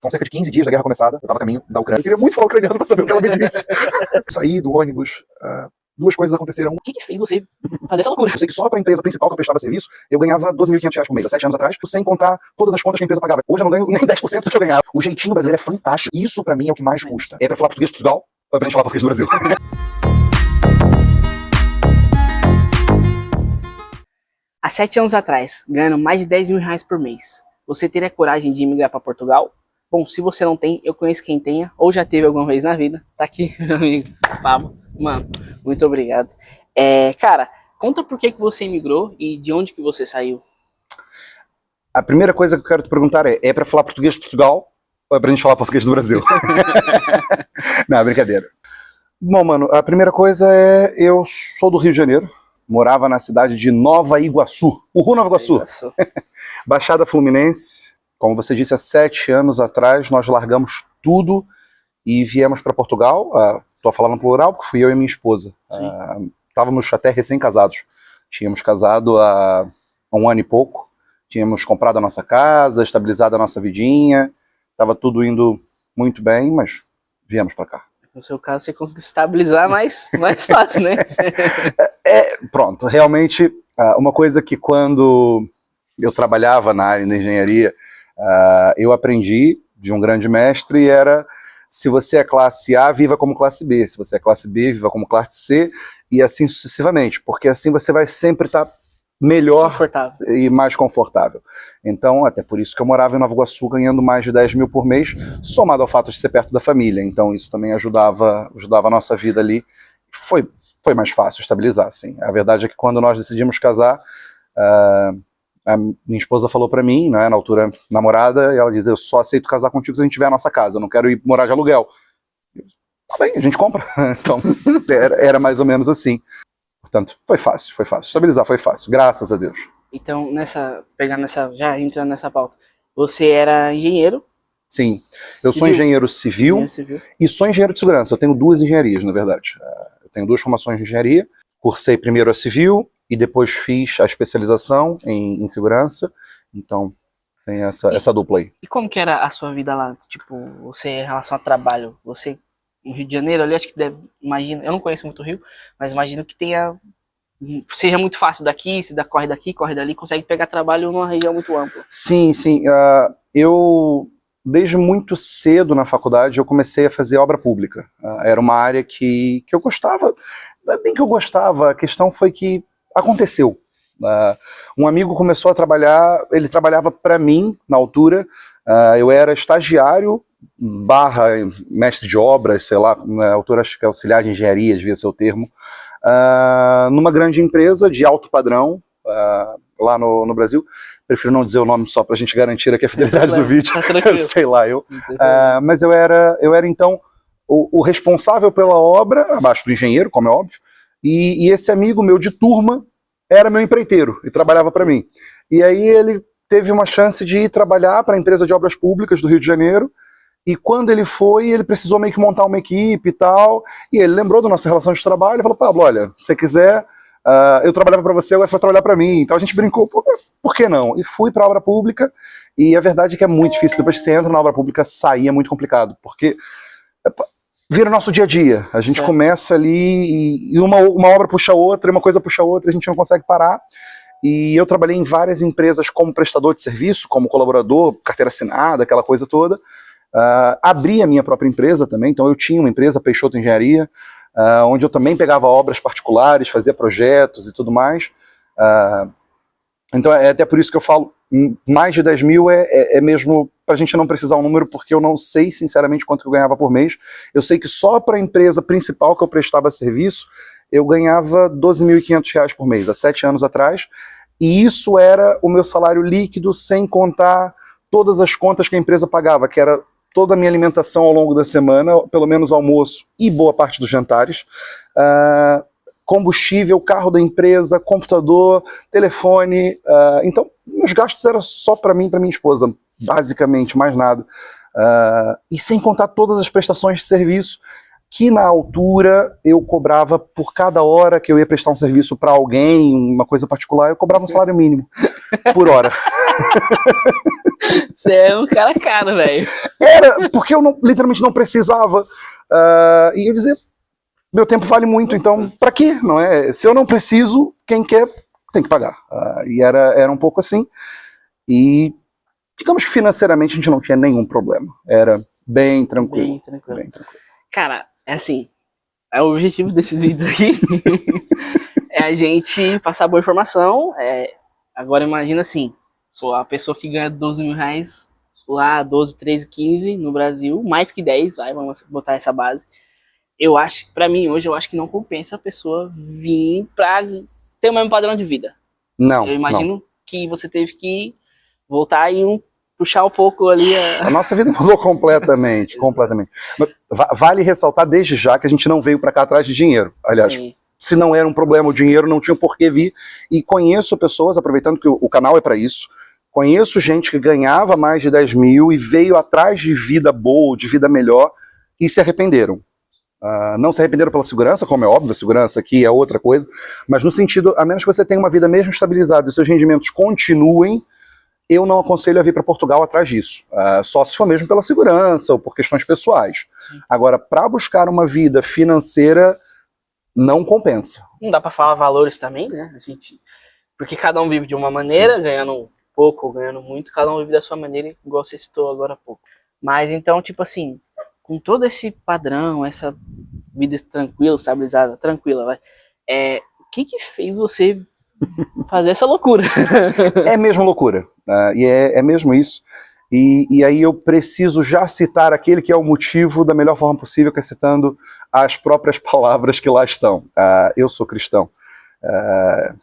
Com cerca de 15 dias da guerra começada, eu tava a caminho da Ucrânia. Eu queria muito falar ucraniano pra saber o que ela me disse. Saí do ônibus, duas coisas aconteceram. O que fez você fazer essa loucura? Eu sei que só pra empresa principal que eu prestava serviço, eu ganhava R$12.500 por mês, há 7 anos atrás, sem contar todas as contas que a empresa pagava. Hoje eu não ganho nem 10% do que eu ganhava. O jeitinho brasileiro é fantástico. Isso pra mim é o que mais custa. É pra falar português de Portugal, ou é pra gente falar português do Brasil? Há 7 anos atrás, ganhando mais de R$10.000 por mês, você teria coragem de migrar para Portugal? Bom, se você não tem, eu conheço quem tenha, ou já teve alguma vez na vida. Tá aqui, meu amigo Pablo. Mano, muito obrigado. Cara, conta por que você imigrou e de onde que você saiu. A primeira coisa que eu quero te perguntar é pra falar português de Portugal, ou é pra gente falar português do Brasil? Não, brincadeira. Bom, mano, a primeira coisa eu sou do Rio de Janeiro. Morava na cidade de Nova Iguaçu. Uhul, Nova Iguaçu. Baixada Fluminense. Como você disse, há 7 anos atrás nós largamos tudo e viemos para Portugal. Estou falando plural porque fui eu e minha esposa. Estávamos até recém-casados. Tínhamos casado há 1 ano e pouco. Tínhamos comprado a nossa casa, estabilizado a nossa vidinha. Estava tudo indo muito bem, mas viemos para cá. No seu caso, você conseguiu estabilizar mais fácil, né? Pronto, realmente, uma coisa que quando eu trabalhava na área da engenharia, eu aprendi de um grande mestre, era: se você é classe A, viva como classe B, se você é classe B, viva como classe C, e assim sucessivamente, porque assim você vai sempre estar melhor e mais confortável. Então, até por isso que eu morava em Nova Iguaçu ganhando mais de 10 mil por mês, somado ao fato de ser perto da família. Então isso também ajudava a nossa vida ali. Foi mais fácil estabilizar, sim. A verdade é que quando nós decidimos casar, a minha esposa falou pra mim, né, na altura namorada, e ela dizia: eu só aceito casar contigo se a gente tiver a nossa casa, eu não quero ir morar de aluguel. Tá bem, a gente compra. Então era mais ou menos assim. Portanto, foi fácil. Estabilizar foi fácil, graças a Deus. Então, já entrando nessa pauta, você era engenheiro? Sim, eu sou engenheiro civil e sou engenheiro de segurança. Eu tenho 2 engenharias, na verdade. Eu tenho 2 formações de engenharia. Cursei primeiro a civil e depois fiz a especialização em segurança. Então, tem essa dupla aí. E como que era a sua vida lá? Tipo, você em relação ao trabalho, você no Rio de Janeiro ali, acho que imagina, eu não conheço muito o Rio, mas imagino que seja muito fácil daqui, corre daqui, corre dali, consegue pegar trabalho numa região muito ampla. Sim. Eu, desde muito cedo na faculdade, eu comecei a fazer obra pública. Era uma área que eu gostava. Não é bem que eu gostava, a questão foi que aconteceu. Um amigo começou a trabalhar, ele trabalhava para mim na altura. Eu era estagiário / mestre de obras, sei lá, na altura acho que é auxiliar de engenharia, devia ser o termo, numa grande empresa de alto padrão, lá no Brasil. Prefiro não dizer o nome só pra gente garantir aqui a fidelidade do vídeo, sei lá eu. Mas eu era então o responsável pela obra, abaixo do engenheiro, como é óbvio, e esse amigo meu de turma era meu empreiteiro e trabalhava para mim. E aí ele teve uma chance de ir trabalhar para a empresa de obras públicas do Rio de Janeiro. E quando ele foi, ele precisou meio que montar uma equipe e tal, e ele lembrou da nossa relação de trabalho e falou: Pablo, olha, se você quiser, eu trabalhava para você, agora você vai trabalhar para mim. Então a gente brincou, por que não? E fui para a obra pública, e a verdade é que é muito difícil, depois que você entra na obra pública, sair é muito complicado, porque vira o nosso dia a dia. A gente começa ali, e uma obra puxa outra, uma coisa puxa outra, a gente não consegue parar. E eu trabalhei em várias empresas como prestador de serviço, como colaborador, carteira assinada, aquela coisa toda. Abri a minha própria empresa também, então eu tinha uma empresa, Peixoto Engenharia, onde eu também pegava obras particulares, fazia projetos e tudo mais. Então é até por isso que eu falo, mais de 10 mil é mesmo para a gente não precisar um número, porque eu não sei sinceramente quanto eu ganhava por mês. Eu sei que só para a empresa principal que eu prestava serviço, eu ganhava R$12.500 por mês, há 7 anos atrás, e isso era o meu salário líquido, sem contar todas as contas que a empresa pagava, que era toda a minha alimentação ao longo da semana, pelo menos almoço e boa parte dos jantares, combustível, carro da empresa, computador, telefone. Então, meus gastos eram só para mim e para minha esposa, basicamente, mais nada. E sem contar todas as prestações de serviço, que na altura eu cobrava por cada hora que eu ia prestar um serviço para alguém, uma coisa particular, eu cobrava um salário mínimo por hora. Você é um cara caro, velho. Era, porque eu literalmente não precisava. E eu dizia, meu tempo vale muito, então pra quê? Não é? Se eu não preciso, quem quer tem que pagar. E era um pouco assim. E digamos que financeiramente a gente não tinha nenhum problema. Era bem tranquilo. Bem tranquilo. Cara, é assim, o objetivo desses vídeos aqui é a gente passar boa informação. Agora imagina assim, pô, a pessoa que ganha 12 mil reais lá, 12, 13, 15 no Brasil, mais que 10, vamos botar essa base. Eu acho, pra mim hoje, eu acho que não compensa a pessoa vir pra ter o mesmo padrão de vida. Não. Eu imagino que você teve que voltar e puxar um pouco ali a nossa vida mudou completamente. Mas vale ressaltar desde já que a gente não veio pra cá atrás de dinheiro. Aliás, sim, se não era um problema o dinheiro, não tinha por que vir. E conheço pessoas, aproveitando que o canal é pra isso, conheço gente que ganhava mais de 10 mil e veio atrás de vida boa, de vida melhor, e se arrependeram. Não se arrependeram pela segurança, como é óbvio, a segurança aqui é outra coisa, mas no sentido, a menos que você tenha uma vida mesmo estabilizada e os seus rendimentos continuem, eu não aconselho a vir para Portugal atrás disso. Só se for mesmo pela segurança ou por questões pessoais. Sim. Agora, para buscar uma vida financeira, não compensa. Não dá para falar valores também, né? Porque cada um vive de uma maneira, sim, ganhando pouco ou ganhando muito, cada um vive da sua maneira, igual você citou agora há pouco. Mas então, tipo assim, com todo esse padrão, essa vida tranquila, estabilizada, tranquila, vai, o que fez você fazer essa loucura? É mesmo loucura, e é mesmo isso. E aí eu preciso já citar aquele que é o motivo da melhor forma possível, que é citando as próprias palavras que lá estão. Eu sou cristão,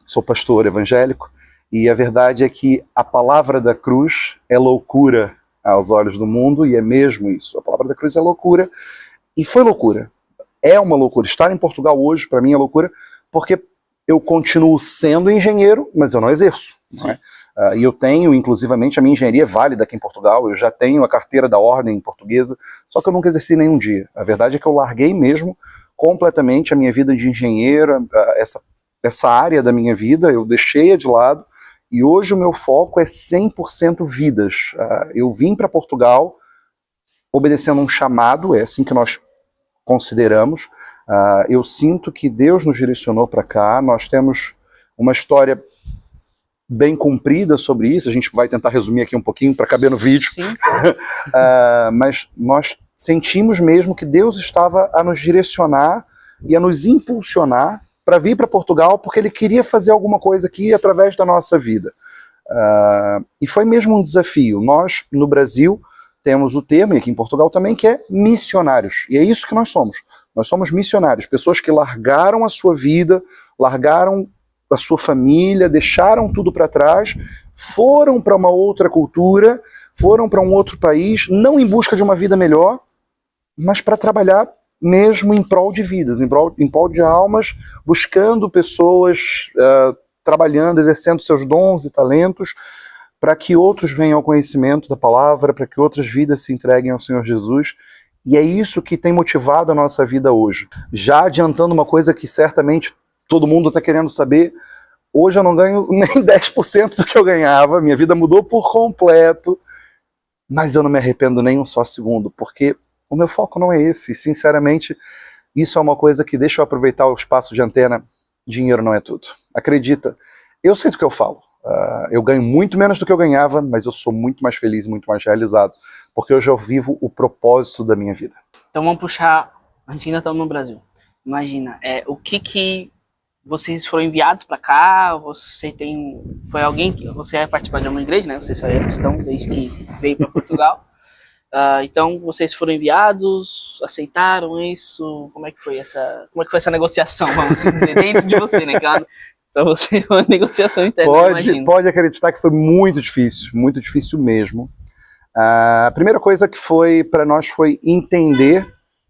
sou pastor evangélico, e a verdade é que a palavra da cruz é loucura aos olhos do mundo, e é mesmo isso. A palavra da cruz é loucura, e foi loucura. É uma loucura. Estar em Portugal hoje, para mim, é loucura, porque eu continuo sendo engenheiro, mas eu não exerço. Não é? E eu tenho, inclusivamente, a minha engenharia é válida aqui em Portugal, eu já tenho a carteira da ordem portuguesa, só que eu nunca exerci nenhum dia. A verdade é que eu larguei mesmo completamente a minha vida de engenheiro, essa área da minha vida, eu deixei-a de lado, e hoje o meu foco é 100% vidas. Eu vim para Portugal obedecendo um chamado, é assim que nós consideramos. Eu sinto que Deus nos direcionou para cá, nós temos uma história bem comprida sobre isso, a gente vai tentar resumir aqui um pouquinho para caber no vídeo, mas nós sentimos mesmo que Deus estava a nos direcionar e a nos impulsionar para vir para Portugal, porque Ele queria fazer alguma coisa aqui através da nossa vida. E foi mesmo um desafio. Nós, no Brasil, temos o termo, e aqui em Portugal também, que é missionários. E é isso que nós somos. Nós somos missionários, pessoas que largaram a sua vida, largaram a sua família, deixaram tudo para trás, foram para uma outra cultura, foram para um outro país, não em busca de uma vida melhor, mas para trabalhar mesmo em prol de vidas, em prol de almas, buscando pessoas, trabalhando, exercendo seus dons e talentos, para que outros venham ao conhecimento da palavra, para que outras vidas se entreguem ao Senhor Jesus. E é isso que tem motivado a nossa vida hoje. Já adiantando uma coisa que certamente todo mundo está querendo saber, hoje eu não ganho nem 10% do que eu ganhava, minha vida mudou por completo, mas eu não me arrependo nem um só segundo, porque o meu foco não é esse. Sinceramente, isso é uma coisa que, deixa eu aproveitar o espaço de antena, dinheiro não é tudo. Acredita, eu sei do que eu falo. Eu ganho muito menos do que eu ganhava, mas eu sou muito mais feliz e muito mais realizado, porque hoje eu vivo o propósito da minha vida. Então vamos puxar, a gente ainda está no Brasil. Imagina, o que vocês foram enviados para cá? Foi alguém que você é participar de uma igreja, né? Vocês é cristão desde que veio para Portugal. Então vocês foram enviados, aceitaram isso? Como é que foi essa negociação, vamos dizer, dentro de você, né? Para você uma negociação interna. Pode acreditar que foi muito difícil mesmo. A primeira coisa que foi para nós foi entender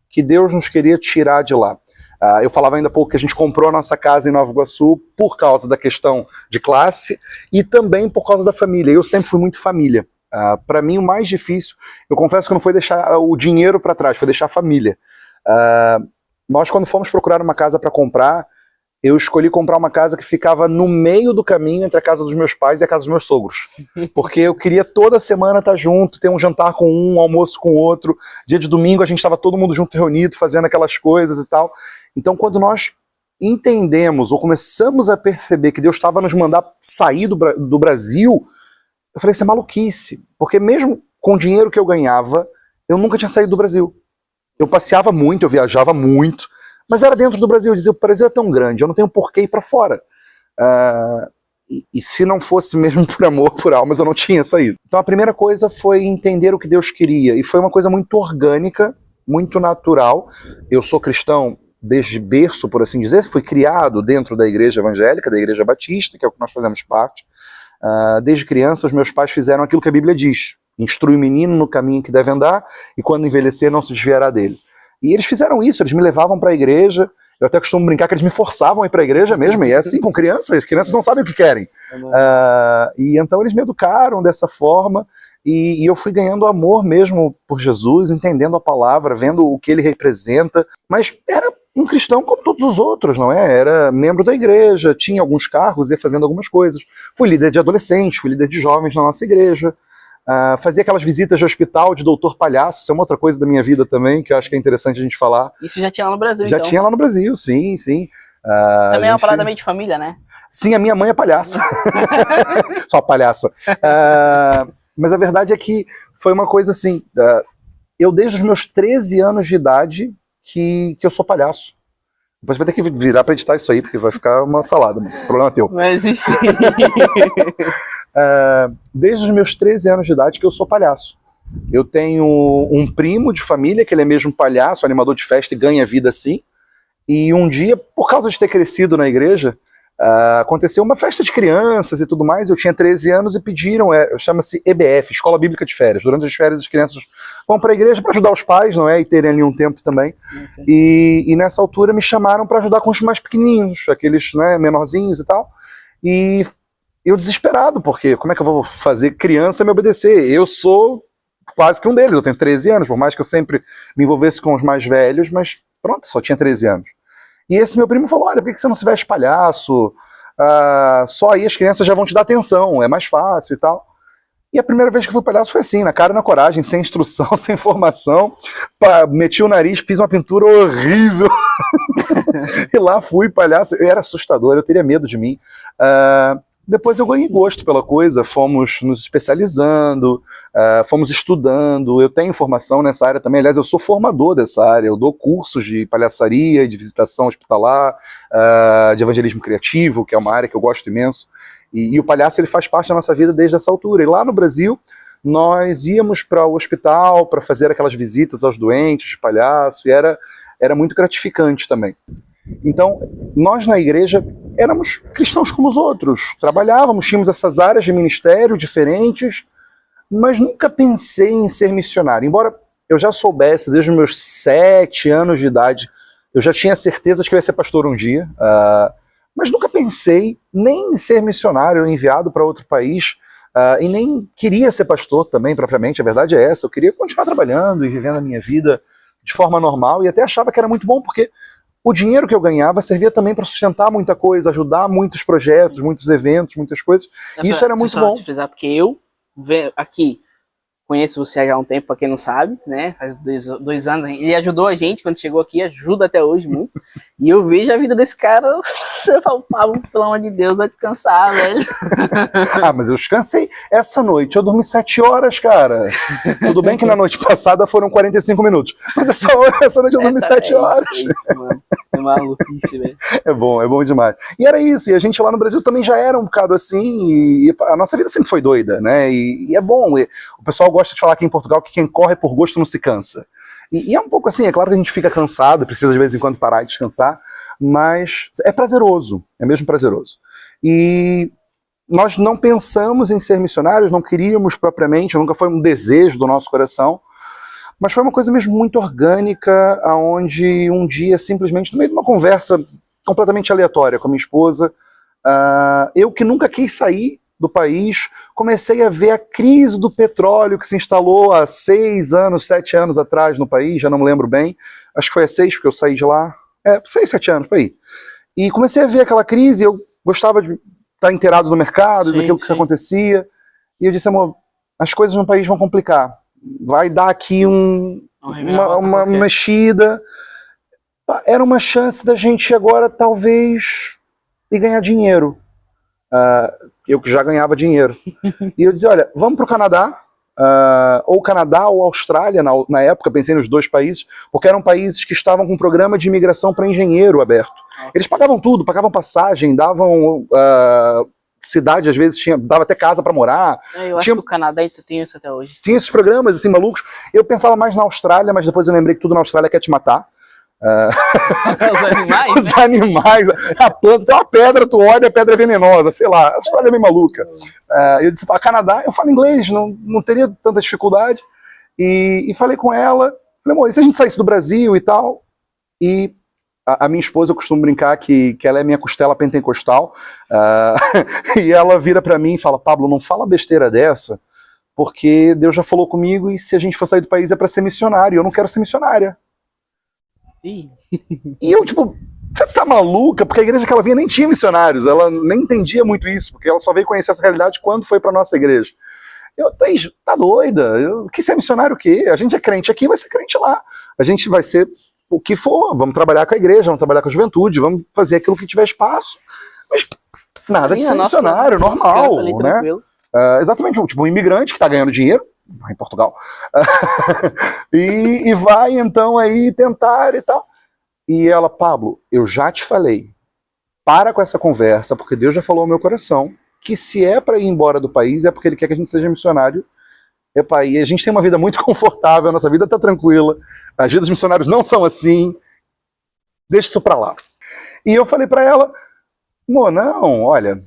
que Deus nos queria tirar de lá. Eu falava ainda há pouco que a gente comprou a nossa casa em Nova Iguaçu por causa da questão de classe e também por causa da família. Eu sempre fui muito família. Para mim o mais difícil, eu confesso que não foi deixar o dinheiro para trás, foi deixar a família. Nós, quando fomos procurar uma casa para comprar, eu escolhi comprar uma casa que ficava no meio do caminho entre a casa dos meus pais e a casa dos meus sogros. Porque eu queria toda semana estar junto, ter um jantar com um almoço com o outro. Dia de domingo a gente estava todo mundo junto, reunido, fazendo aquelas coisas e tal. Então quando nós entendemos ou começamos a perceber que Deus estava nos mandar sair do Brasil, eu falei, isso é maluquice. Porque mesmo com o dinheiro que eu ganhava, eu nunca tinha saído do Brasil. Eu passeava muito, eu viajava muito, mas era dentro do Brasil. Eu dizia, o Brasil é tão grande, eu não tenho por que ir para fora. E se não fosse mesmo por amor, por almas, eu não tinha saído. Então a primeira coisa foi entender o que Deus queria. E foi uma coisa muito orgânica, muito natural. Eu sou cristão desde berço, por assim dizer. Fui criado dentro da igreja evangélica, da igreja batista, que é o que nós fazemos parte. Desde criança, os meus pais fizeram aquilo que a Bíblia diz. Instrui o menino no caminho que deve andar, e quando envelhecer não se desviará dele. E eles fizeram isso, eles me levavam para a igreja. Eu até costumo brincar que eles me forçavam a ir para a igreja mesmo, e é assim com crianças, as crianças não sabem o que querem. E então eles me educaram dessa forma, e eu fui ganhando amor mesmo por Jesus, entendendo a palavra, vendo o que ele representa, mas era um cristão como todos os outros, não é? Era membro da igreja, tinha alguns cargos, ia fazendo algumas coisas. Fui líder de adolescentes, fui líder de jovens na nossa igreja. Fazia aquelas visitas de hospital de doutor palhaço, isso é uma outra coisa da minha vida também, que eu acho que é interessante a gente falar. Isso já tinha lá no Brasil, Já então. tinha lá no Brasil, sim, sim. Também é uma parada meio de família, né? Sim, a minha mãe é palhaça. Só palhaça. Mas a verdade é que foi uma coisa assim, eu desde os meus 13 anos de idade que eu sou palhaço. Depois vai ter que virar para editar isso aí, porque vai ficar uma salada, problema teu. Mas enfim. Desde os meus 13 anos de idade que eu sou palhaço. Eu tenho um primo de família, que ele é mesmo palhaço, animador de festa e ganha vida assim. E um dia, por causa de ter crescido na igreja, aconteceu uma festa de crianças e tudo mais. Eu tinha 13 anos e pediram, chama-se EBF, Escola Bíblica de Férias. Durante as férias as crianças vão para a igreja para ajudar os pais, não é? E terem ali um tempo também. E nessa altura me chamaram para ajudar com os mais pequenininhos, aqueles, né, menorzinhos e tal. E eu desesperado, porque como é que eu vou fazer criança me obedecer? Eu sou quase que um deles, eu tenho 13 anos, por mais que eu sempre me envolvesse com os mais velhos, mas pronto, só tinha 13 anos. E esse meu primo falou, olha, por que você não se veste palhaço? Só aí as crianças já vão te dar atenção, é mais fácil e tal. E a primeira vez que eu fui palhaço foi assim, na cara e na coragem, sem instrução, sem formação. Meti o nariz, fiz uma pintura horrível. E lá fui palhaço, eu era assustador, eu teria medo de mim. Depois eu ganhei gosto pela coisa, fomos nos especializando, fomos estudando. Eu tenho formação nessa área também, aliás, eu sou formador dessa área, eu dou cursos de palhaçaria, de visitação hospitalar, de evangelismo criativo, que é uma área que eu gosto imenso. E o palhaço ele faz parte da nossa vida desde essa altura. E lá no Brasil, nós íamos para o hospital para fazer aquelas visitas aos doentes de palhaço, e era muito gratificante também. Então, nós na igreja éramos cristãos como os outros, trabalhávamos, tínhamos essas áreas de ministério diferentes, mas nunca pensei em ser missionário. Embora eu já soubesse, desde os meus 7 anos de idade, eu já tinha certeza de que eu ia ser pastor um dia, mas nunca pensei nem em ser missionário, enviado para outro país, e nem queria ser pastor também, propriamente, a verdade é essa. Eu queria continuar trabalhando e vivendo a minha vida de forma normal, e até achava que era muito bom, porque o dinheiro que eu ganhava servia também para sustentar muita coisa, ajudar muitos projetos, muitos eventos, muitas coisas. E isso era muito bom. Frisar, porque eu aqui conheço você já há um tempo, para quem não sabe, né? Faz 2 anos. Ele ajudou a gente quando chegou aqui, ajuda até hoje muito. E eu vejo a vida desse cara, eu falo, Pablo, pelo amor de Deus, vai descansar, velho. Mas eu descansei. Essa noite eu dormi 7 horas, cara. Tudo bem que na noite passada foram 45 minutos. Mas essa noite eu dormi 7 horas. É isso, mano. É maluquice, velho. É bom demais. E era isso, e a gente lá no Brasil também já era um bocado assim, e a nossa vida sempre foi doida, né? E é bom. E o pessoal gosta de falar aqui em Portugal que quem corre por gosto não se cansa. E é um pouco assim, é claro que a gente fica cansado, precisa de vez em quando parar e descansar, mas é prazeroso, é mesmo prazeroso. E nós não pensamos em ser missionários, não queríamos propriamente, nunca foi um desejo do nosso coração, mas foi uma coisa mesmo muito orgânica, aonde um dia, simplesmente, no meio de uma conversa completamente aleatória com a minha esposa, eu que nunca quis sair do país, comecei a ver a crise do petróleo que se instalou há 6 anos, 7 anos atrás no país, já não me lembro bem, acho que foi há 6 porque eu saí de lá, 6, 7 anos, por aí. E comecei a ver aquela crise, eu gostava de estar inteirado do mercado, daquilo que acontecia. E eu disse, amor, as coisas no país vão complicar. Vai dar aqui uma mexida. Era uma chance da gente agora, talvez, ir ganhar dinheiro. Eu que já ganhava dinheiro. E eu dizia, olha, vamos para o Canadá, ou Canadá ou Austrália, na época, pensei nos dois países, porque eram países que estavam com um programa de imigração para engenheiro aberto. Eles pagavam tudo, pagavam passagem, davam cidade, às vezes, dava até casa para morar. Eu acho que o Canadá ainda tem isso até hoje. Tinha esses programas, assim, malucos. Eu pensava mais na Austrália, mas depois eu lembrei que tudo na Austrália quer te matar. Os animais, os animais, a planta, tem uma pedra, tu olha, a pedra é venenosa, sei lá, a história é meio maluca. Eu disse, Canadá, eu falo inglês, não teria tanta dificuldade, e falei com ela, falei, amor, e se a gente saísse do Brasil e tal? E a minha esposa, eu costumo brincar que ela é minha costela pentecostal, e ela vira pra mim e fala, Pablo, não fala besteira dessa, porque Deus já falou comigo, e se a gente for sair do país é pra ser missionário, eu não quero ser missionária. E eu, tipo, você tá maluca? Porque a igreja que ela vinha nem tinha missionários, ela nem entendia muito isso, porque ela só veio conhecer essa realidade quando foi pra nossa igreja. Tá doida? Que ser missionário o quê? A gente é crente aqui, vai ser crente lá. A gente vai ser o que for, vamos trabalhar com a igreja, vamos trabalhar com a juventude, vamos fazer aquilo que tiver espaço. Mas nada de ser missionário, normal, né? Exatamente, tipo um imigrante que tá ganhando dinheiro, em Portugal, e vai então aí tentar e tal. E ela, Pablo, eu já te falei, para com essa conversa, porque Deus já falou ao meu coração, que se é para ir embora do país, é porque Ele quer que a gente seja missionário. Epa, e a gente tem uma vida muito confortável, a nossa vida tá tranquila, as vidas dos missionários não são assim, deixa isso pra lá. E eu falei para ela, não, olha,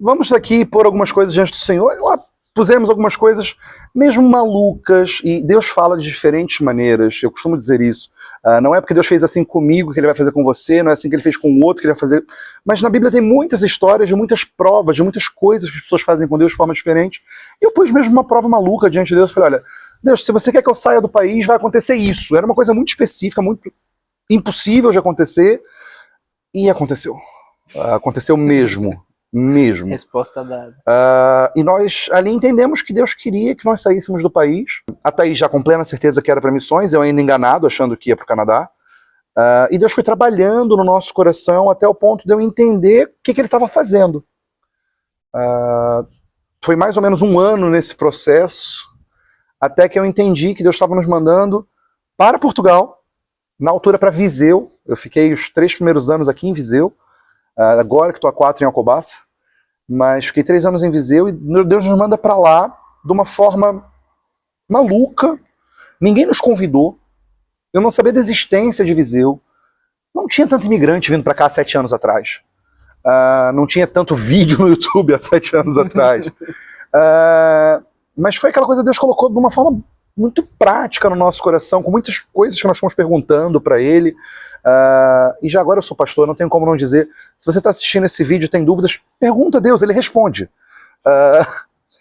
vamos aqui pôr algumas coisas diante do Senhor. Lá pusemos algumas coisas mesmo malucas, e Deus fala de diferentes maneiras, eu costumo dizer isso. Não é porque Deus fez assim comigo que Ele vai fazer com você, não é assim que Ele fez com o outro que Ele vai fazer. Mas na Bíblia tem muitas histórias de muitas provas, de muitas coisas que as pessoas fazem com Deus de forma diferente. E eu pus mesmo uma prova maluca diante de Deus, falei, olha, Deus, se você quer que eu saia do país, vai acontecer isso. Era uma coisa muito específica, muito impossível de acontecer, e aconteceu. Aconteceu mesmo. Resposta dada. E nós ali entendemos que Deus queria que nós saíssemos do país. A Thaís já com plena certeza que era para missões, eu ainda enganado, achando que ia para o Canadá. E Deus foi trabalhando no nosso coração até o ponto de eu entender o que Ele estava fazendo. Foi mais ou menos um ano nesse processo, até que eu entendi que Deus estava nos mandando para Portugal, na altura para Viseu. Eu fiquei os 3 primeiros anos aqui em Viseu, agora que estou há 4 em Alcobaça, mas fiquei 3 anos em Viseu e Deus nos manda para lá de uma forma maluca. Ninguém nos convidou, eu não sabia da existência de Viseu, não tinha tanto imigrante vindo para cá há 7 anos atrás, não tinha tanto vídeo no YouTube há 7 anos atrás, mas foi aquela coisa que Deus colocou de uma forma muito prática no nosso coração, com muitas coisas que nós fomos perguntando para Ele. E já agora eu sou pastor, não tenho como não dizer, se você está assistindo esse vídeo e tem dúvidas, pergunta a Deus, Ele responde.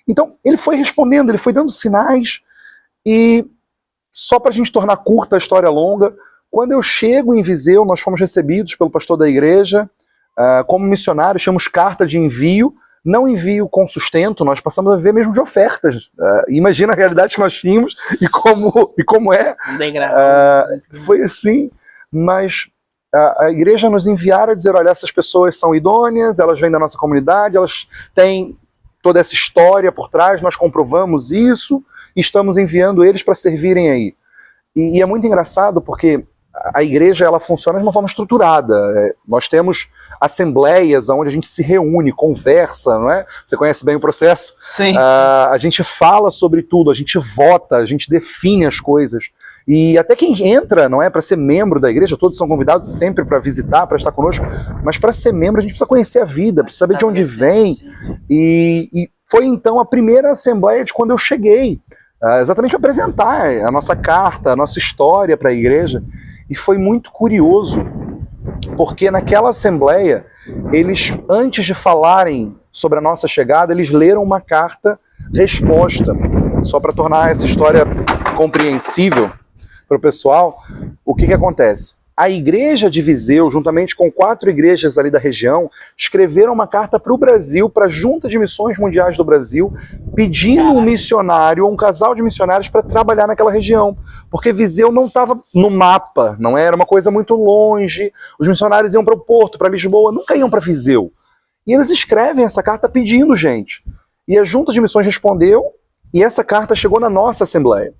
Então, Ele foi respondendo, Ele foi dando sinais, e só para a gente tornar curta a história longa, quando eu chego em Viseu, nós fomos recebidos pelo pastor da igreja, como missionários, tínhamos carta de envio, não envio com sustento, nós passamos a viver mesmo de ofertas. Imagina a realidade que nós tínhamos e como é. Foi assim, mas a igreja nos enviara a dizer, olha, essas pessoas são idôneas, elas vêm da nossa comunidade, elas têm toda essa história por trás, nós comprovamos isso e estamos enviando eles para servirem aí. E é muito engraçado porque a igreja ela funciona de uma forma estruturada. Nós temos assembleias onde a gente se reúne, conversa, não é? Você conhece bem o processo? Sim. A gente fala sobre tudo, a gente vota, a gente define as coisas. E até quem entra, não é, para ser membro da igreja, todos são convidados sempre para visitar, para estar conosco, mas para ser membro a gente precisa conhecer a vida, precisa saber de onde vem. E foi então a primeira assembleia de quando eu cheguei, exatamente apresentar a nossa carta, a nossa história para a igreja. E foi muito curioso, porque naquela assembleia, eles, antes de falarem sobre a nossa chegada, eles leram uma carta-resposta. Só para tornar essa história compreensível para o pessoal, o que acontece? A igreja de Viseu, juntamente com 4 igrejas ali da região, escreveram uma carta para o Brasil, para a Junta de Missões Mundiais do Brasil, pedindo um missionário ou um casal de missionários para trabalhar naquela região. Porque Viseu não estava no mapa, não era uma coisa muito longe. Os missionários iam para o Porto, para Lisboa, nunca iam para Viseu. E eles escrevem essa carta pedindo gente. E a Junta de Missões respondeu, e essa carta chegou na nossa Assembleia.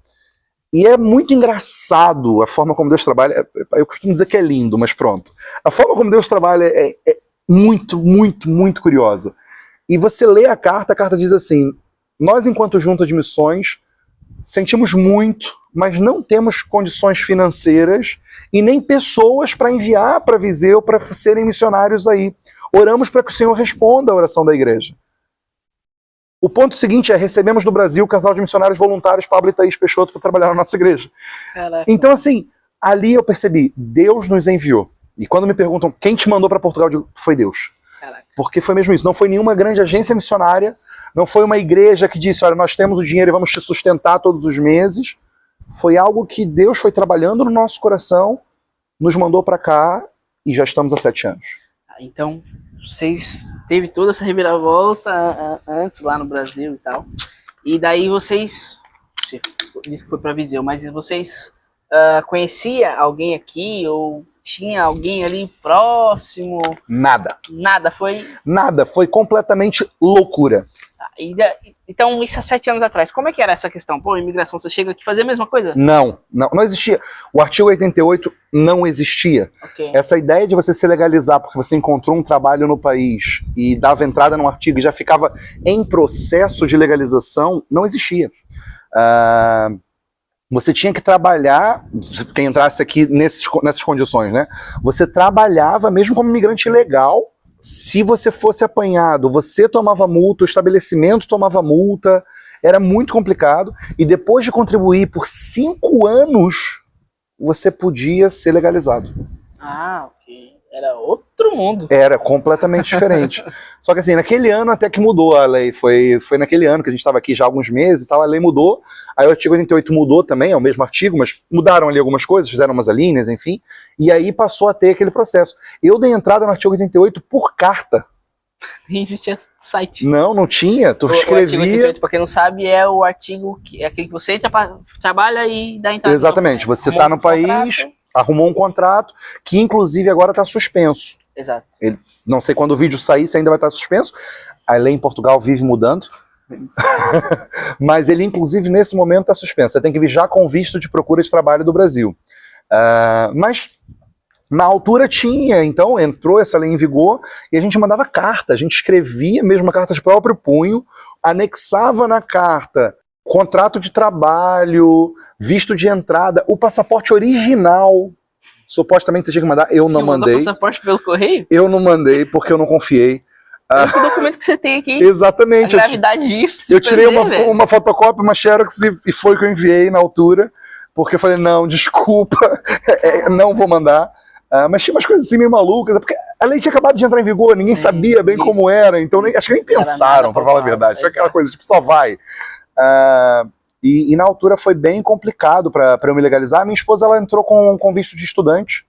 E é muito engraçado a forma como Deus trabalha. Eu costumo dizer que é lindo, mas pronto. A forma como Deus trabalha é muito, muito, muito curiosa. E você lê a carta diz assim: nós, enquanto junta de missões, sentimos muito, mas não temos condições financeiras e nem pessoas para enviar para Viseu para serem missionários aí. Oramos para que o Senhor responda a oração da igreja. O ponto seguinte é: recebemos do Brasil o casal de missionários voluntários Pablo e Thaís Peixoto para trabalhar na nossa igreja. Caraca. Então, assim, ali eu percebi, Deus nos enviou. E quando me perguntam quem te mandou para Portugal, eu digo, foi Deus. Caraca. Porque foi mesmo isso. Não foi nenhuma grande agência missionária, não foi uma igreja que disse, olha, nós temos o dinheiro e vamos te sustentar todos os meses. Foi algo que Deus foi trabalhando no nosso coração, nos mandou para cá e já estamos há 7 anos. Então, vocês teve toda essa reviravolta antes lá no Brasil e tal. E daí você disse que foi para Viseu, mas vocês conhecia alguém aqui ou tinha alguém ali próximo? Nada. Nada, foi... Nada, foi completamente loucura. Então, isso há 7 anos atrás. Como é que era essa questão? Pô, imigração, você chega aqui e fazer a mesma coisa? Não existia. O artigo 88 não existia. Okay. Essa ideia de você se legalizar porque você encontrou um trabalho no país e dava entrada num artigo e já ficava em processo de legalização, não existia. Você tinha que trabalhar, quem entrasse aqui nessas condições, né? Você trabalhava mesmo como imigrante ilegal. Se você fosse apanhado, você tomava multa, o estabelecimento tomava multa, era muito complicado. E depois de contribuir por 5 anos, você podia ser legalizado. Ah, ok. Era outro mundo. Era completamente diferente. Só que assim, naquele ano até que mudou a lei. Foi naquele ano que a gente estava aqui já há alguns meses e tal, a lei mudou. Aí o artigo 88 mudou também, é o mesmo artigo, mas mudaram ali algumas coisas, fizeram umas alíneas, enfim. E aí passou a ter aquele processo. Eu dei entrada no artigo 88 por carta. Nem existia site. Não tinha. Tu escrevia... O artigo 88, pra quem não sabe, é o artigo que é aquele que você trabalha e dá entrada. Exatamente. Você está no país, arrumou um contrato, que inclusive agora está suspenso. Exato. Não sei quando o vídeo sair se ainda vai estar suspenso. A lei em Portugal vive mudando. Mas ele, inclusive, nesse momento está suspenso. Você tem que vir já com visto de procura de trabalho do Brasil. Mas na altura tinha, então entrou essa lei em vigor e a gente mandava carta. A gente escrevia mesmo uma carta de próprio punho, anexava na carta contrato de trabalho, visto de entrada, o passaporte original. Supostamente você tinha que mandar, eu não mandei. Você mandou passaporte pelo correio? Eu não mandei porque eu não confiei. O documento que você tem aqui. Exatamente. A gravidade disso. Eu tirei uma fotocópia, uma xerox e foi que eu enviei na altura, porque eu falei, não, desculpa, não vou mandar. Mas tinha umas coisas assim meio malucas, porque a lei tinha acabado de entrar em vigor, ninguém sabia bem como era, então acho que nem pensaram, pra falar a verdade. Foi aquela coisa, tipo, só vai. E na altura foi bem complicado para eu me legalizar. Minha esposa, ela entrou com visto de estudante,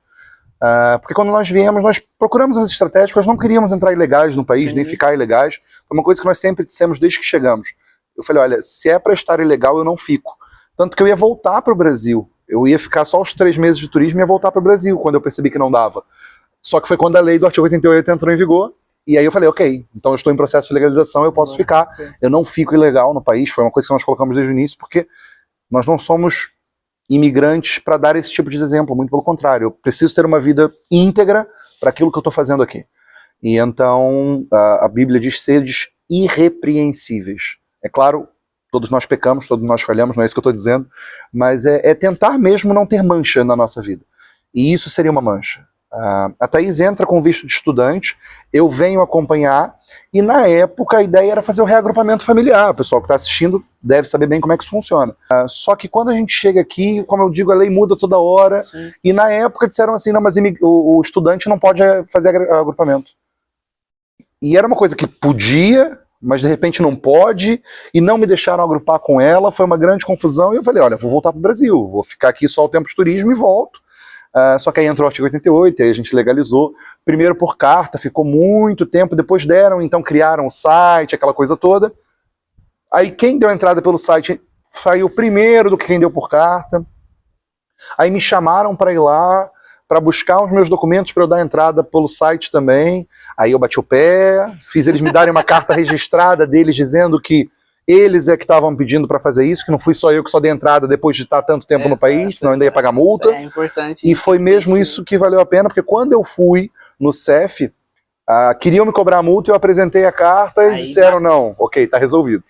porque quando nós viemos, nós procuramos as estratégias, nós não queríamos entrar ilegais no país, nem ficar ilegais. Foi uma coisa que nós sempre dissemos desde que chegamos. Eu falei, olha, se é para estar ilegal, eu não fico. Tanto que eu ia voltar para o Brasil. Eu ia ficar só os 3 meses de turismo e ia voltar para o Brasil, quando eu percebi que não dava. Só que foi quando a lei do artigo 88 entrou em vigor, e aí eu falei, ok, então eu estou em processo de legalização, eu posso ficar. Eu não fico ilegal no país, foi uma coisa que nós colocamos desde o início, porque nós não somos imigrantes para dar esse tipo de exemplo, muito pelo contrário. Eu preciso ter uma vida íntegra para aquilo que eu estou fazendo aqui. E então a Bíblia diz seres irrepreensíveis. É claro, todos nós pecamos, todos nós falhamos, não é isso que eu estou dizendo, mas é tentar mesmo não ter mancha na nossa vida. E isso seria uma mancha. A Thaís entra com visto de estudante, eu venho acompanhar, e na época a ideia era fazer o reagrupamento familiar. O pessoal que está assistindo deve saber bem como é que isso funciona. Só que quando a gente chega aqui, como eu digo, a lei muda toda hora, e na época disseram assim, não, mas o estudante não pode fazer agrupamento. E era uma coisa que podia, mas de repente não pode, e não me deixaram agrupar com ela, foi uma grande confusão, e eu falei, olha, vou voltar para o Brasil, vou ficar aqui só o tempo de turismo e volto. Só que aí entrou o artigo 88, aí a gente legalizou. Primeiro por carta, ficou muito tempo, depois então criaram o site, aquela coisa toda. Aí quem deu entrada pelo site saiu primeiro do que quem deu por carta. Aí me chamaram para ir lá, para buscar os meus documentos para eu dar entrada pelo site também. Aí eu bati o pé, fiz eles me darem uma carta registrada deles dizendo que eles é que estavam pedindo para fazer isso, que não fui só eu que só dei entrada depois de estar tanto tempo no país, senão ainda ia pagar multa. É importante. E foi mesmo isso que valeu a pena, porque quando eu fui no CEF, queriam me cobrar a multa, eu apresentei a carta e disseram, não, ok, tá resolvido.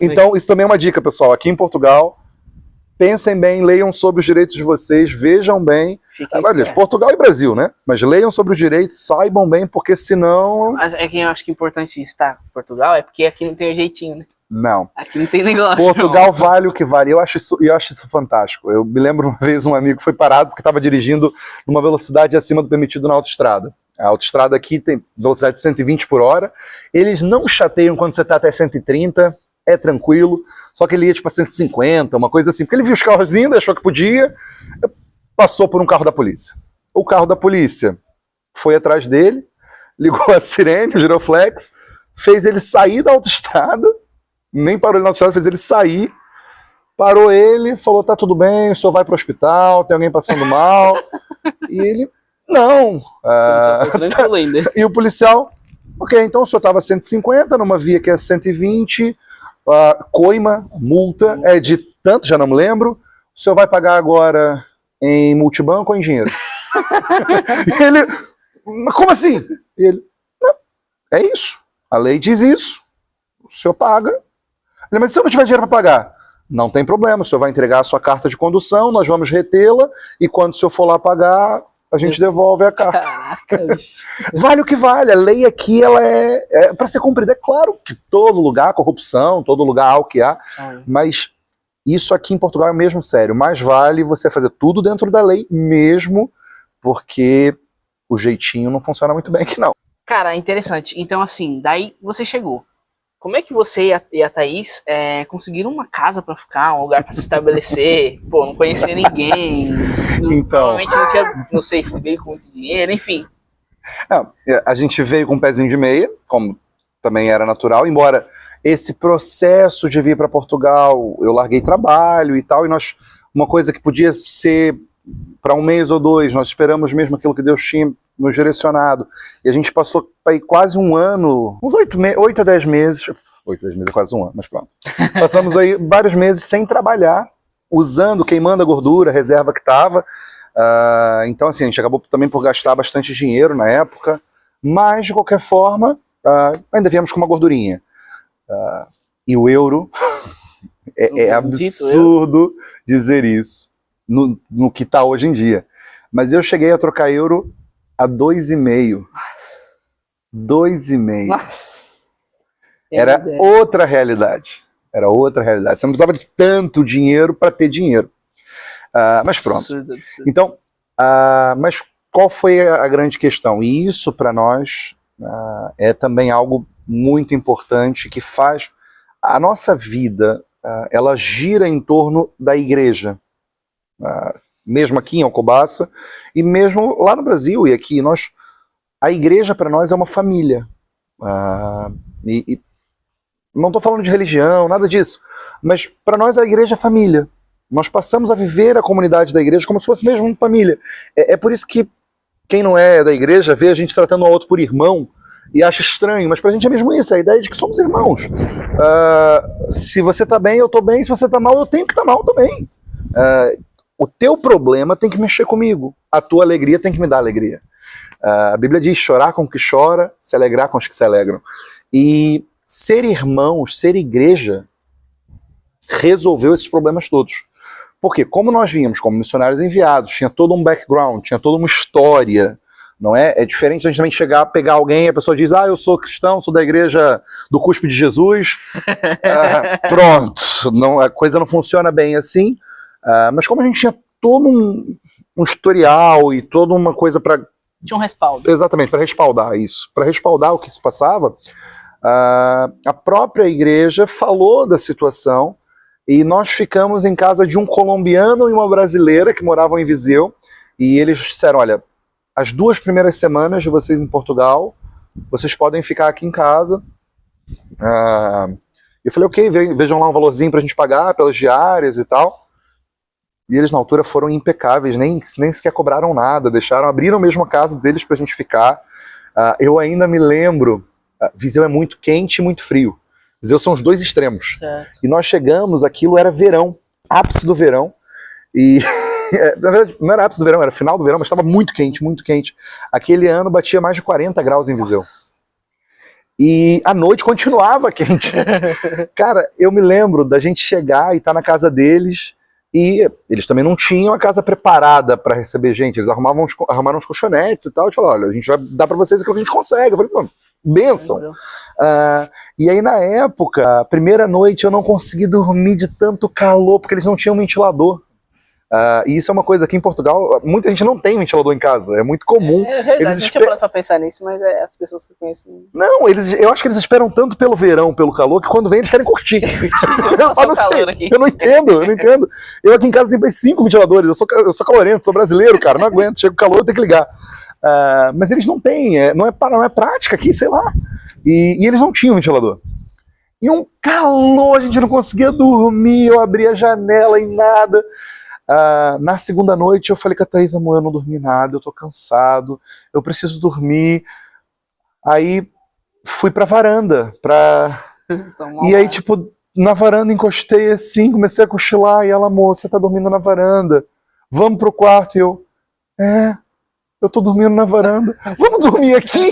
Então, isso também é uma dica, pessoal. Aqui em Portugal, pensem bem, leiam sobre os direitos de vocês, vejam bem. Aliás, Portugal e Brasil, né? Mas leiam sobre os direitos, saibam bem, porque senão... Mas é que eu acho que é importante estar em Portugal, é porque aqui não tem o jeitinho, né? Não. Aqui não tem negócio. Portugal vale o que vale. Eu acho isso fantástico. Eu me lembro uma vez um amigo foi parado porque estava dirigindo numa velocidade acima do permitido na autoestrada. A autoestrada aqui tem velocidade de 120 por hora. Eles não chateiam quando você está até 130, é tranquilo. Só que ele ia tipo a 150, uma coisa assim. Porque ele viu os carros indo, achou que podia, passou por um carro da polícia. O carro da polícia foi atrás dele, ligou a sirene, o giroflex, fez ele sair da autoestrada. Nem parou ele na autoestrada, fez ele sair, parou ele, falou, tá tudo bem, o senhor vai pro hospital, tem alguém passando mal, e ele, não. Tranquilo ainda. E o policial, ok, então o senhor tava 150, numa via que é 120, coima, multa, é de tanto, já não me lembro, o senhor vai pagar agora em multibanco ou em dinheiro? E ele, mas como assim? E ele, não, é isso, a lei diz isso, o senhor paga. Mas se eu não tiver dinheiro para pagar, não tem problema, o senhor vai entregar a sua carta de condução, nós vamos retê-la, e quando o senhor for lá pagar, a gente devolve a carta. Caraca, bicho. Vale o que vale, a lei aqui ela é para ser cumprida. É claro que todo lugar há corrupção, todo lugar há o que há, mas isso aqui em Portugal é mesmo sério. Mais vale você fazer tudo dentro da lei mesmo, porque o jeitinho não funciona muito bem aqui não. Cara, interessante. Então assim, daí você chegou. Como é que você e a Thaís conseguiram uma casa pra ficar, um lugar pra se estabelecer? Pô, não conhecia ninguém. Então, provavelmente não tinha, não sei se veio com muito dinheiro, enfim. A gente veio com um pezinho de meia, como também era natural, embora esse processo de vir para Portugal, eu larguei trabalho e tal, e uma coisa que podia ser para um mês ou dois, nós esperamos mesmo aquilo que Deus tinha nos direcionado. E a gente passou aí quase um ano, uns 8 a 10 meses, 8 a 10 meses é quase um ano, mas pronto. Passamos aí vários meses sem trabalhar, queimando a gordura, a reserva que estava. Então assim, a gente acabou também por gastar bastante dinheiro na época, mas de qualquer forma, ainda viemos com uma gordurinha. E o euro, é absurdo dizer isso no que está hoje em dia. Mas eu cheguei a trocar euro a 2,5. 2,5. Nossa. Era outra realidade. Era outra realidade. Você não precisava de tanto dinheiro para ter dinheiro. Mas pronto. Absurdo. Então, mas qual foi a grande questão? E isso para nós é também algo muito importante que faz a nossa vida, ela gira em torno da igreja. Mesmo aqui em Alcobaça e mesmo lá no Brasil e aqui, a igreja para nós é uma família. E não estou falando de religião, nada disso, mas para nós a igreja é família. Nós passamos a viver a comunidade da igreja como se fosse mesmo uma família. É por isso que quem não é da igreja vê a gente tratando um ao outro por irmão e acha estranho, mas pra gente é mesmo isso, a ideia de que somos irmãos. Se você tá bem, eu tô bem, se você tá mal, eu tenho que estar mal também. O teu problema tem que mexer comigo, a tua alegria tem que me dar alegria. A Bíblia diz, chorar com o que chora, se alegrar com os que se alegram. E ser irmãos, ser igreja, resolveu esses problemas todos. Porque como nós vínhamos como missionários enviados, tinha todo um background, tinha toda uma história, não é? É diferente a gente também chegar, pegar alguém e a pessoa diz, eu sou cristão, sou da igreja do Cuspe de Jesus. Pronto, a coisa não funciona bem assim. Mas como a gente tinha todo um historial e toda uma coisa para... Tinha um respaldo. Exatamente, para respaldar isso. Para respaldar o que se passava, a própria igreja falou da situação E nós ficamos em casa de um colombiano e uma brasileira que moravam em Viseu. E eles disseram, olha, as 2 primeiras semanas de vocês em Portugal, vocês podem ficar aqui em casa. Eu falei, ok, vejam lá um valorzinho pra gente pagar pelas diárias e tal. E eles na altura foram impecáveis, nem sequer cobraram nada, abriram mesmo a casa deles pra gente ficar. Eu ainda me lembro, Viseu é muito quente e muito frio. Viseu são os 2 extremos. Certo. E nós chegamos, aquilo era verão, ápice do verão. E na verdade não era ápice do verão, era final do verão, mas estava muito quente, muito quente. Aquele ano batia mais de 40 graus em Viseu. E a noite continuava quente. Cara, eu me lembro da gente chegar e estar na casa deles, e eles também não tinham a casa preparada para receber gente. Eles arrumaram uns colchonetes e tal, e falaram, olha, a gente vai dar para vocês aquilo que a gente consegue. Eu falei, pô, bênção. E aí na época, a primeira noite eu não consegui dormir de tanto calor, porque eles não tinham ventilador. E isso é uma coisa aqui em Portugal, muita gente não tem ventilador em casa, é muito comum. É verdade, não tinha parado pra pensar nisso, mas as pessoas que eu conheço... Não, eu acho que eles esperam tanto pelo verão, pelo calor, que quando vem eles querem curtir. Eu não entendo. Eu aqui em casa tenho 5 ventiladores, eu sou calorento, sou brasileiro, cara, não aguento, chega o calor, eu tenho que ligar. Mas eles não têm, não é prática aqui, sei lá. E eles não tinham ventilador. E um calor, a gente não conseguia dormir, eu abria a janela e nada. Na segunda noite eu falei com a Thaís, amor, eu não dormi nada, eu tô cansado, eu preciso dormir. Aí fui pra varanda, e aí tipo, na varanda encostei assim, comecei a cochilar, e ela, amor, você tá dormindo na varanda, vamos pro quarto. E eu tô dormindo na varanda, vamos dormir aqui?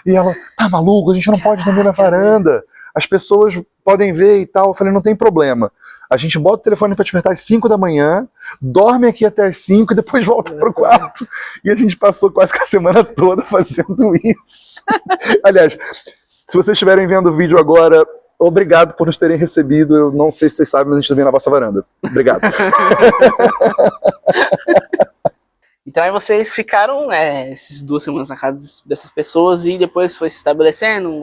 E ela, tá maluco, a gente não pode dormir na varanda, as pessoas podem ver e tal. Eu falei, não tem problema. A gente bota o telefone pra despertar às 5 da manhã, dorme aqui até às 5 e depois volta pro quarto. E a gente passou quase que a semana toda fazendo isso. Aliás, se vocês estiverem vendo o vídeo agora, obrigado por nos terem recebido. Eu não sei se vocês sabem, mas a gente dormiu na vossa varanda. Obrigado. Então aí vocês ficaram essas 2 semanas na casa dessas pessoas e depois foi se estabelecendo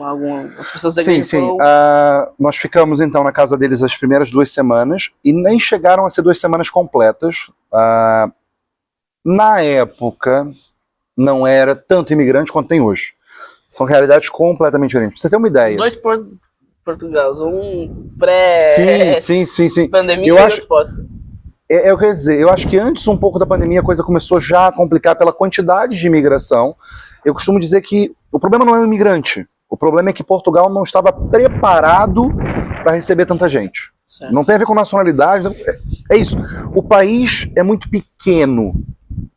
as pessoas da igreja? Sim. Nós ficamos então na casa deles as primeiras 2 semanas e nem chegaram a ser 2 semanas completas. Na época não era tanto imigrante quanto tem hoje. São realidades completamente diferentes. Pra você ter uma ideia. 2 Portugal, um pré... Sim. Pandemia e outro pós. Eu quero dizer, eu acho que antes um pouco da pandemia a coisa começou já a complicar pela quantidade de imigração. Eu costumo dizer que o problema não é o imigrante, o problema é que Portugal não estava preparado para receber tanta gente. Certo. Não tem a ver com nacionalidade, é isso. O país é muito pequeno,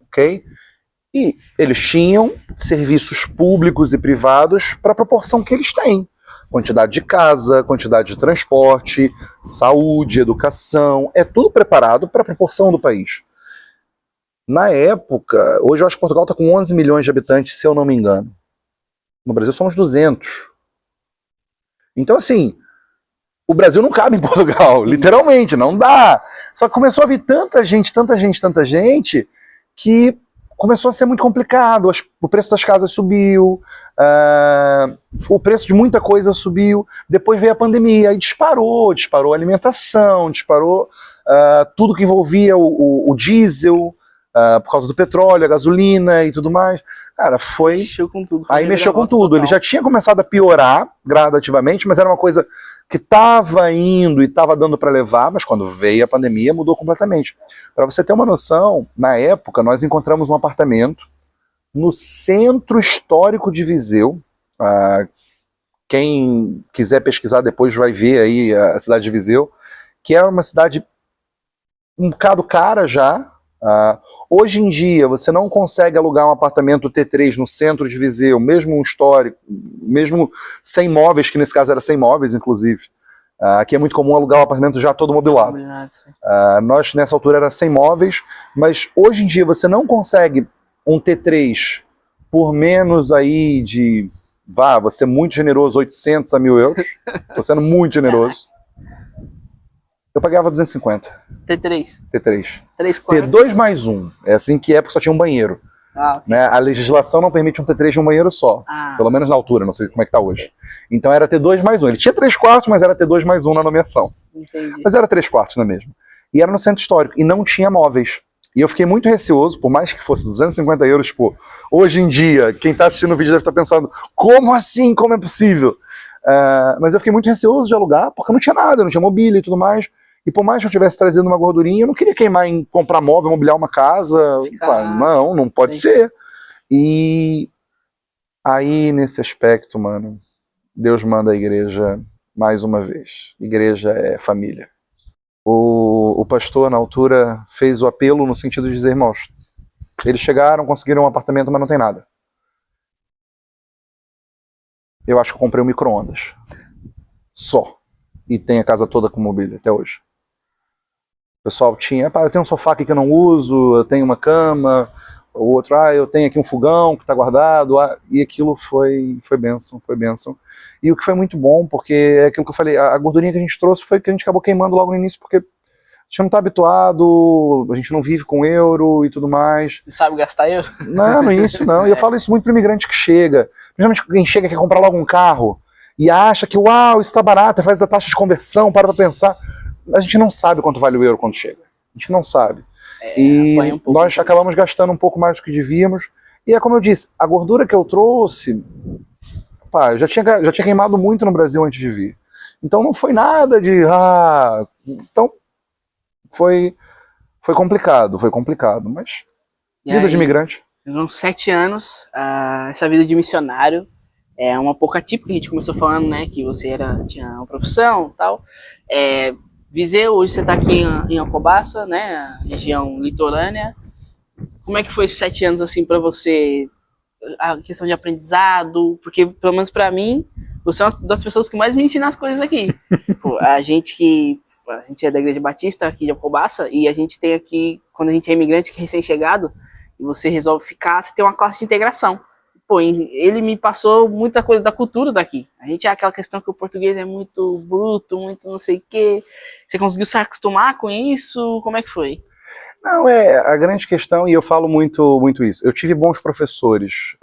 ok? E eles tinham serviços públicos e privados para a proporção que eles têm. Quantidade de casa, quantidade de transporte, saúde, educação, é tudo preparado para a proporção do país. Na época, hoje eu acho que Portugal está com 11 milhões de habitantes, se eu não me engano. No Brasil somos 200. Então assim, o Brasil não cabe em Portugal, literalmente, não dá. Só que começou a vir tanta gente, que começou a ser muito complicado. O preço das casas subiu, o preço de muita coisa subiu, depois veio a pandemia, aí disparou a alimentação, disparou tudo que envolvia o diesel, por causa do petróleo, a gasolina e tudo mais. Cara, Mexeu com tudo. Aí mexeu com tudo. Ele já tinha começado a piorar gradativamente, mas era uma coisa que estava indo e estava dando para levar, mas quando veio a pandemia mudou completamente. Para você ter uma noção, na época nós encontramos um apartamento no centro histórico de Viseu. Quem quiser pesquisar depois vai ver aí a cidade de Viseu, que é uma cidade um bocado cara já. Hoje em dia você não consegue alugar um apartamento T3 no centro de Viseu, mesmo um histórico, mesmo sem móveis, que nesse caso era sem móveis inclusive. Aqui é muito comum alugar um apartamento já todo mobilado. Nós nessa altura era sem móveis, mas hoje em dia você não consegue um T3 por menos aí de, vou ser muito generoso, 800 a 1.000 euros. Tô sendo muito generoso. Eu pagava 250. T3. 3 3 quartos. T2 mais 1. É assim que é, porque só tinha um banheiro. Ah, né? A legislação não permite um T3 de um banheiro só. Pelo menos na altura, não sei como é que tá hoje. Então era T2 mais 1. Ele tinha 3 quartos, mas era T2 mais 1 na nomeação. entendi. Mas era 3 quartos, não é mesmo? E era no centro histórico, e não tinha móveis. E eu fiquei muito receoso, por mais que fosse 250 euros, tipo, hoje em dia, quem tá assistindo o vídeo deve estar pensando, como assim? Como é possível? Mas eu fiquei muito receoso de alugar, porque não tinha nada, não tinha mobília e tudo mais. E por mais que eu tivesse trazendo uma gordurinha, eu não queria queimar em comprar móvel, mobiliar uma casa. Não pode ser. E aí, nesse aspecto, mano, Deus manda a igreja mais uma vez. Igreja é família. O pastor, na altura, fez o apelo no sentido de dizer, irmãos, eles chegaram, conseguiram um apartamento, mas não tem nada. Eu acho que eu comprei um micro-ondas. Só. E tem a casa toda com mobília até hoje. O pessoal tinha, eu tenho um sofá aqui que eu não uso, eu tenho uma cama, o outro, eu tenho aqui um fogão que está guardado, e aquilo foi bênção, foi bênção. E o que foi muito bom, porque é aquilo que eu falei, a gordurinha que a gente trouxe foi que a gente acabou queimando logo no início, porque a gente não está habituado, a gente não vive com euro e tudo mais. Não sabe gastar euro? Não, no início não, e eu falo isso muito para imigrante que chega, principalmente quem chega e quer comprar logo um carro, e acha que, uau, isso está barato, faz a taxa de conversão, para pensar. A gente não sabe quanto vale o euro quando chega. A gente não sabe. E nós acabamos gastando um pouco mais do que devíamos. E é como eu disse, a gordura que eu trouxe, eu já tinha queimado muito no Brasil antes de vir. Então não foi nada de... Então foi complicado, mas vida de imigrante. Uns 7 anos, essa vida de missionário é uma pouco atípica. A gente começou falando, né, que você tinha uma profissão e tal. Viseu, hoje você está aqui em Alcobaça, né, região litorânea. Como é que foi esses 7 anos assim para você, a questão de aprendizado? Porque, pelo menos para mim, você é uma das pessoas que mais me ensina as coisas aqui. Pô, a gente é da Igreja Batista aqui de Alcobaça, e a gente tem aqui, quando a gente é imigrante, que é recém-chegado, e você resolve ficar, você tem uma classe de integração. Pô, ele me passou muita coisa da cultura daqui. A gente é aquela questão que o português é muito bruto, muito não sei o quê. Você conseguiu se acostumar com isso? Como é que foi? Não, a grande questão, e eu falo muito isso, eu tive bons professores.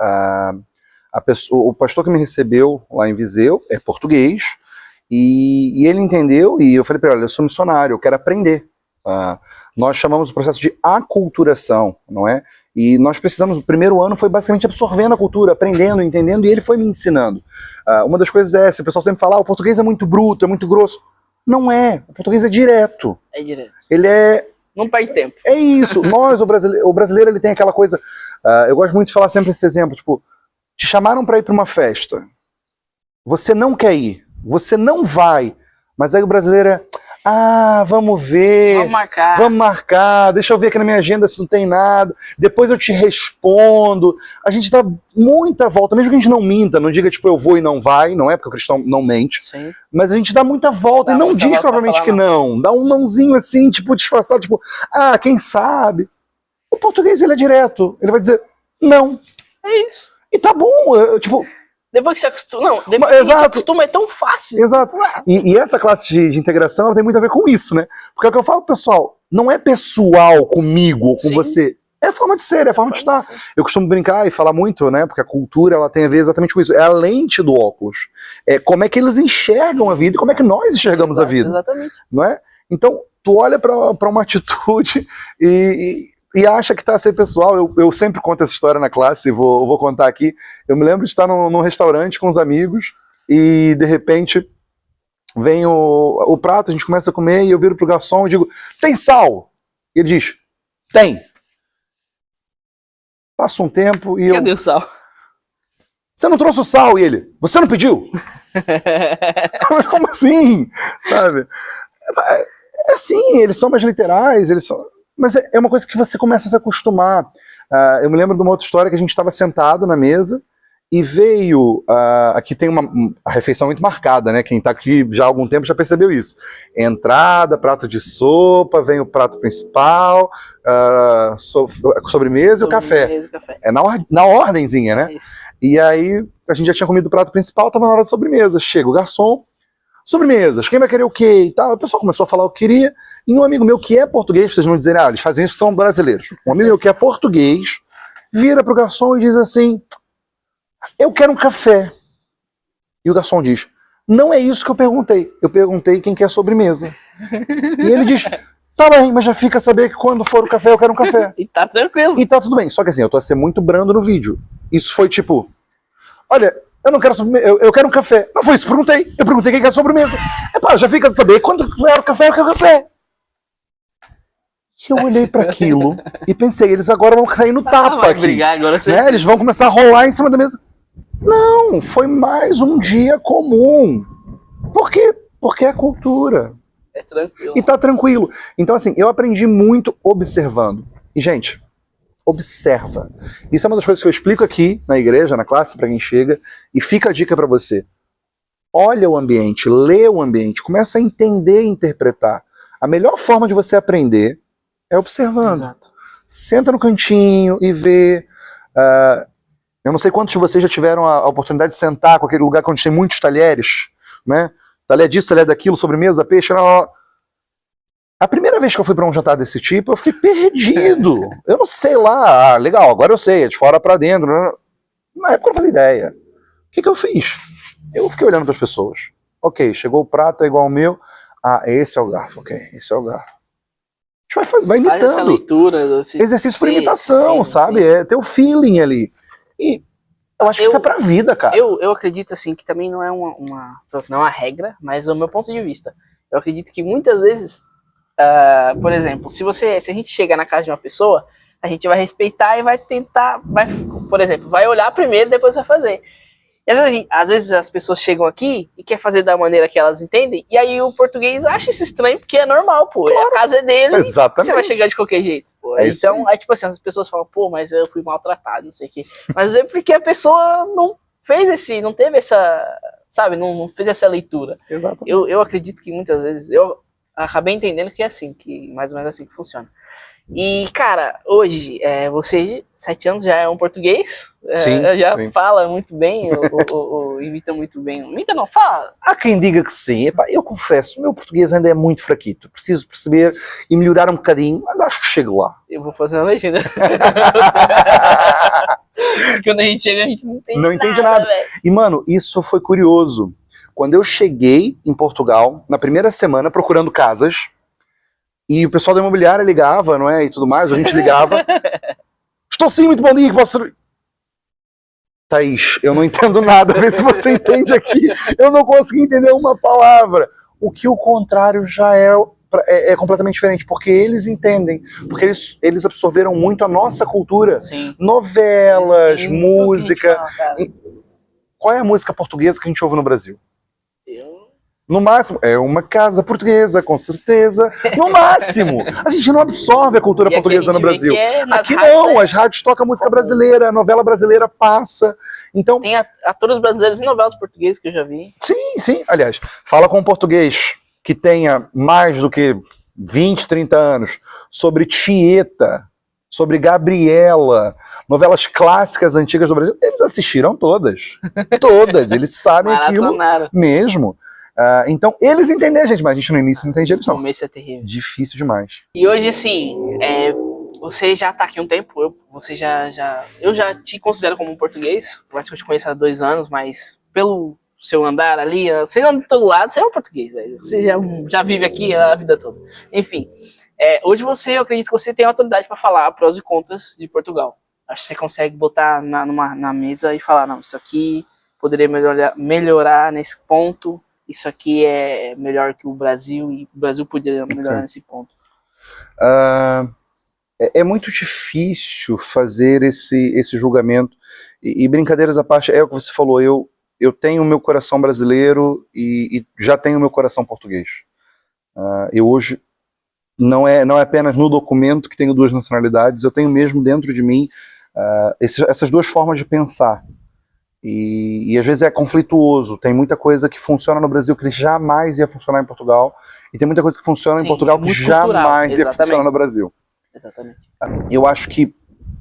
O pastor que me recebeu lá em Viseu é português, e ele entendeu, e eu falei para ele, olha, eu sou missionário, eu quero aprender. Nós chamamos o processo de aculturação, não é? E nós precisamos, o primeiro ano foi basicamente absorvendo a cultura, aprendendo, entendendo, e ele foi me ensinando. Uma das coisas é essa, o pessoal sempre fala, o português é muito bruto, é muito grosso. Não é, o português é direto. É direto. Ele é... Não perde tempo. É isso, o brasileiro ele tem aquela coisa, eu gosto muito de falar sempre esse exemplo, tipo, te chamaram para ir para uma festa, você não quer ir, você não vai, mas aí o brasileiro é... vamos ver, vamos marcar, deixa eu ver aqui na minha agenda se não tem nada, depois eu te respondo. A gente dá muita volta, mesmo que a gente não minta, não diga tipo eu vou e não vai, não é porque o cristão não mente. Sim. Mas a gente dá muita volta e não diz provavelmente que não, dá um nãozinho assim, tipo disfarçado, tipo, quem sabe. O português ele é direto, ele vai dizer não. É isso. E tá bom, tipo... Depois que você acostuma, não, depois que a gente acostuma é tão fácil. Exato. E essa classe de integração ela tem muito a ver com isso, né? Porque é o que eu falo, pessoal, não é pessoal comigo ou com você. É a forma de ser, é a forma de estar. Eu costumo brincar e falar muito, né? Porque a cultura ela tem a ver exatamente com isso. É a lente do óculos. É como é que eles enxergam a vida e como é que nós enxergamos a vida. Exatamente. Não é? Então, tu olha para uma atitude e acha que tá a ser pessoal. Eu sempre conto essa história na classe, vou contar aqui. Eu me lembro de estar num restaurante com os amigos e de repente vem o prato, a gente começa a comer e eu viro pro garçom e digo, tem sal? E ele diz, tem. Passa um tempo e Cadê o sal? Você não trouxe o sal? E ele, você não pediu? Mas como assim? Sabe? É assim, eles são mais literais, eles são... Mas é uma coisa que você começa a se acostumar. Eu me lembro de uma outra história que a gente estava sentado na mesa e veio... aqui tem a refeição muito marcada, né? Quem está aqui já há algum tempo já percebeu isso. Entrada, prato de sopa, vem o prato principal, sobremesa e o café. É na ordenzinha, né? Isso. E aí a gente já tinha comido o prato principal, estava na hora de sobremesa. Chega o garçom, sobremesas, quem vai querer o quê e tal. O pessoal começou a falar o que queria, e um amigo meu que é português, vocês vão dizer, eles fazem isso porque são brasileiros. Um amigo meu que é português, vira pro garçom e diz assim, eu quero um café. E o garçom diz, não é isso que eu perguntei quem quer sobremesa. E ele diz, tá bem, mas já fica a saber que quando for o café eu quero um café. E tá tranquilo. E tá tudo bem, só que assim, eu tô a ser muito brando no vídeo. Isso foi tipo, olha, eu não quero sobremesa, eu quero um café. Não foi isso, eu perguntei quem quer sobremesa. Epá, já fica a saber quando vier o café eu quero café. E eu olhei para aquilo e pensei, eles agora vão cair no tapa vai aqui. brigar agora, Né? Eles vão começar a rolar em cima da mesa. Não, foi mais um dia comum. Por quê? Porque é cultura. É tranquilo. E tá tranquilo. Então, assim, eu aprendi muito observando. E, gente, observa. Isso é uma das coisas que eu explico aqui na igreja, na classe, para quem chega. E fica a dica para você. Olha o ambiente, lê o ambiente, começa a entender e interpretar. A melhor forma de você aprender é observando. Exato. Senta no cantinho e vê. Eu não sei quantos de vocês já tiveram a oportunidade de sentar com aquele lugar onde tem muitos talheres, né? Talher disso, talher daquilo, sobremesa, peixe. A primeira vez que eu fui para um jantar desse tipo, eu fiquei perdido. Eu não sei lá. Legal, agora eu sei, é de fora para dentro. Na época eu não fazia ideia. O que eu fiz? Eu fiquei olhando para as pessoas. Ok, chegou o prato, é igual ao meu. Esse é o garfo, ok, esse é o garfo. A gente vai imitando. Faz essa leitura. Exercício por imitação, sabe? É ter o feeling ali. E eu acho que isso é pra vida, cara. Eu acredito, assim, que também não é uma regra, mas é o meu ponto de vista. Eu acredito que muitas vezes, por exemplo, se a gente chega na casa de uma pessoa, a gente vai respeitar e vai tentar, por exemplo, vai olhar primeiro, depois vai fazer. E às vezes as pessoas chegam aqui e quer fazer da maneira que elas entendem, e aí o português acha isso estranho, porque é normal, pô. Claro. A casa é dele, exatamente. Você vai chegar de qualquer jeito, pô. Então, aí tipo assim, as pessoas falam, pô, mas eu fui maltratado, não sei o quê. Mas é porque a pessoa não teve essa, sabe, não fez essa leitura. Exatamente. Eu acredito que muitas vezes, eu acabei entendendo que é assim, que mais ou menos assim que funciona. E, cara, hoje, você, 7 anos, já é um português, sim, sim. Fala muito bem, imita muito bem. Imita não, fala. Há quem diga que sim. Eu confesso, meu português ainda é muito fraquito. Preciso perceber e melhorar um bocadinho, mas acho que chego lá. Eu vou fazer uma legenda. Quando a gente chega, a gente não entende nada. E, mano, isso foi curioso. Quando eu cheguei em Portugal, na primeira semana, procurando casas, e o pessoal da imobiliária ligava, não é? E tudo mais, a gente ligava. Estou sim, muito bom dia, que posso servir? Thaís, eu não entendo nada, vê se você entende aqui. Eu não consegui entender uma palavra. O que o contrário já é completamente diferente, porque eles entendem, porque eles absorveram muito a nossa cultura. Sim. Novelas, música. Qual é a música portuguesa que a gente ouve no Brasil? No máximo, é uma casa portuguesa, com certeza. No máximo. A gente não absorve a cultura portuguesa no Brasil. Aqui não, as rádios tocam música brasileira, a novela brasileira passa. Então, tem atores brasileiros e novelas portuguesas que eu já vi. Sim, sim. Aliás, fala com um português que tenha mais do que 20, 30 anos sobre Tieta, sobre Gabriela, novelas clássicas antigas do Brasil. Eles assistiram todas. Todas. Eles sabem aquilo mesmo. Então, eles entendem a gente, mas a gente no início não entende eles não. No começo é terrível. Difícil demais. E hoje, assim, você já tá aqui um tempo, eu já te considero como um português, por mais que eu te conheça há 2 anos, mas pelo seu andar ali, você anda do todo lado, você é um português, velho. Você já vive aqui a vida toda. Enfim, hoje eu acredito que você tem autoridade para falar prós e contras de Portugal. Acho que você consegue botar na mesa e falar, não, isso aqui poderia melhorar nesse ponto, isso aqui é melhor que o Brasil e o Brasil poderia melhorar nesse ponto. É muito difícil fazer esse julgamento. E brincadeiras à parte, é o que você falou, eu tenho o meu coração brasileiro e já tenho o meu coração português. Eu hoje, não é apenas no documento que tenho 2 nacionalidades, eu tenho mesmo dentro de mim essas 2 formas de pensar. E às vezes é conflituoso, tem muita coisa que funciona no Brasil que jamais ia funcionar em Portugal, e tem muita coisa que funciona em Portugal que jamais ia funcionar no Brasil. Exatamente. Eu acho que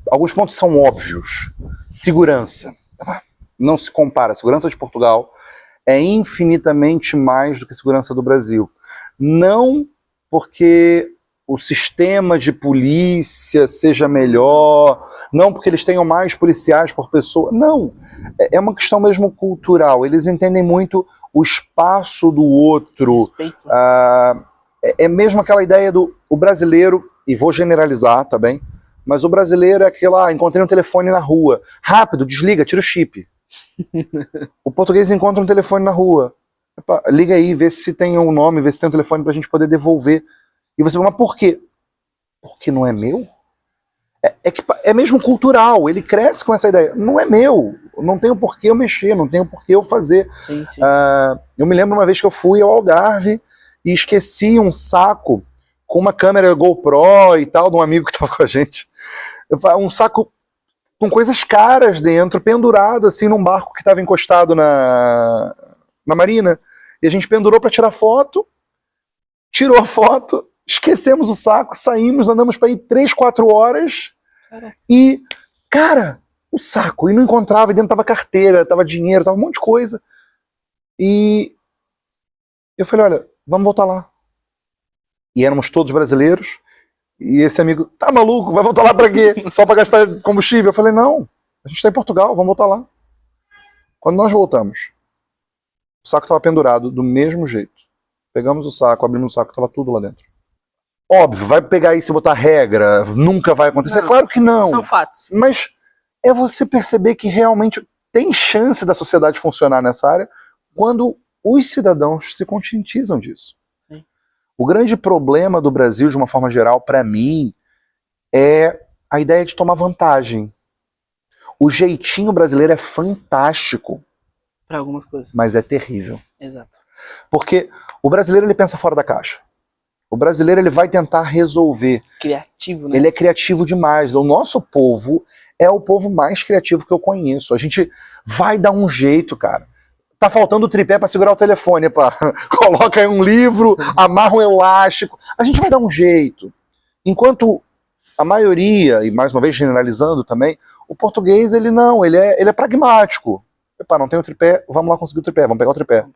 alguns pontos são óbvios. Segurança. Não se compara. A segurança de Portugal é infinitamente mais do que a segurança do Brasil. Não porque o sistema de polícia seja melhor, não porque eles tenham mais policiais por pessoa, não. É uma questão mesmo cultural. Eles entendem muito o espaço do outro. Respeito. É mesmo aquela ideia do o brasileiro, e vou generalizar, tá bem? Mas o brasileiro é aquele, encontrei um telefone na rua. Rápido, desliga, tira o chip. O português encontra um telefone na rua. Epa, liga aí, vê se tem um nome, vê se tem um telefone pra gente poder devolver. E você fala, mas por quê? Porque não é meu? É mesmo cultural, ele cresce com essa ideia. Não é meu, não tenho por que eu mexer, não tenho por que eu fazer. Sim, sim. Eu me lembro uma vez que eu fui ao Algarve e esqueci um saco com uma câmera GoPro e tal, de um amigo que estava com a gente. Um saco com coisas caras dentro, pendurado assim num barco que estava encostado na marina. E a gente pendurou para tirar foto, tirou a foto, esquecemos o saco, saímos, andamos para ir 3, 4 horas. Caraca. E, cara, o saco, e não encontrava, e dentro tava carteira, tava dinheiro, tava um monte de coisa. E eu falei, olha, vamos voltar lá. E éramos todos brasileiros, e esse amigo, tá maluco, vai voltar lá pra quê? Só pra gastar combustível? Eu falei, não, a gente tá em Portugal, vamos voltar lá. Quando nós voltamos, o saco tava pendurado do mesmo jeito. Pegamos o saco, abrimos o saco, tava tudo lá dentro. Óbvio, vai pegar aí se botar regra, nunca vai acontecer? Não, claro que não. São fatos. Mas é você perceber que realmente tem chance da sociedade funcionar nessa área quando os cidadãos se conscientizam disso. Sim. O grande problema do Brasil, de uma forma geral, para mim, é a ideia de tomar vantagem. O jeitinho brasileiro é fantástico, Para algumas coisas. mas é terrível. Exato. Porque o brasileiro ele pensa fora da caixa. O brasileiro ele vai tentar resolver. Criativo, né? Ele é criativo demais. O nosso povo é o povo mais criativo que eu conheço. A gente vai dar um jeito, cara. Tá faltando o tripé para segurar o telefone, pá. Coloca aí um livro, amarra um elástico. A gente vai dar um jeito. Enquanto a maioria, e mais uma vez generalizando também, o português ele não, ele é pragmático. Epá, não tem o tripé, vamos lá conseguir o tripé, vamos pegar o tripé.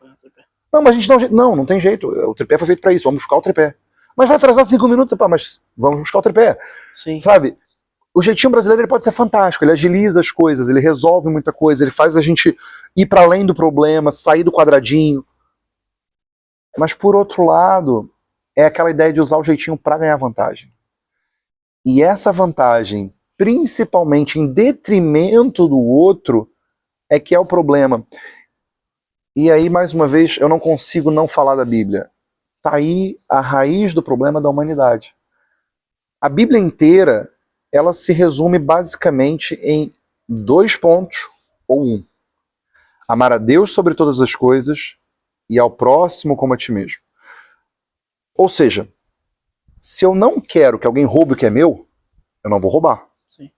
Não, mas a gente dá um jeito. Não tem jeito. O tripé foi feito para isso, vamos buscar o tripé. Mas vai atrasar 5 minutos, pá, mas vamos buscar o tripé. Sim. Sabe? O jeitinho brasileiro ele pode ser fantástico, ele agiliza as coisas, ele resolve muita coisa, ele faz a gente ir para além do problema, sair do quadradinho. Mas por outro lado, é aquela ideia de usar o jeitinho para ganhar vantagem. E essa vantagem, principalmente em detrimento do outro, é que é o problema. E aí, mais uma vez, eu não consigo não falar da Bíblia. Está aí a raiz do problema da humanidade. A Bíblia inteira, ela se resume basicamente em 2 pontos, ou 1. Amar a Deus sobre todas as coisas e ao próximo como a ti mesmo. Ou seja, se eu não quero que alguém roube o que é meu, eu não vou roubar. Sim.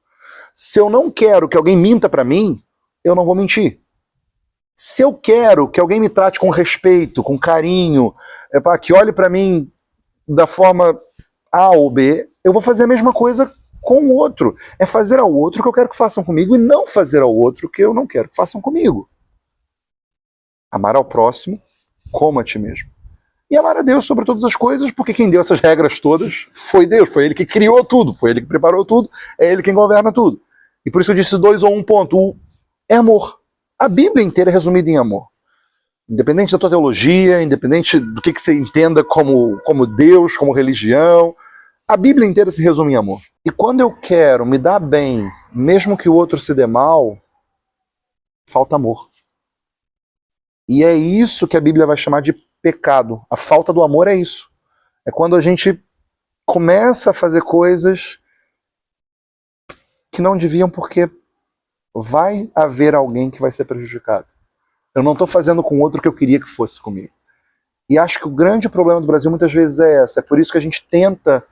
Se eu não quero que alguém minta para mim, eu não vou mentir. Se eu quero que alguém me trate com respeito, com carinho, que olhe para mim da forma A ou B, eu vou fazer a mesma coisa com o outro. É fazer ao outro o que eu quero que façam comigo e não fazer ao outro o que eu não quero que façam comigo. Amar ao próximo como a ti mesmo. E amar a Deus sobre todas as coisas, porque quem deu essas regras todas foi Deus, foi Ele que criou tudo, foi Ele que preparou tudo, é Ele quem governa tudo. E por isso eu disse 2 ou 1 ponto. O é amor. A Bíblia inteira é resumida em amor. Independente da tua teologia, independente do que você entenda como Deus, como religião, a Bíblia inteira se resume em amor. E quando eu quero me dar bem, mesmo que o outro se dê mal, falta amor. E é isso que a Bíblia vai chamar de pecado. A falta do amor é isso. É quando a gente começa a fazer coisas que não deviam, porque vai haver alguém que vai ser prejudicado. Eu não estou fazendo com o outro o que eu queria que fosse comigo. E acho que o grande problema do Brasil muitas vezes é essa. É por isso que a gente tenta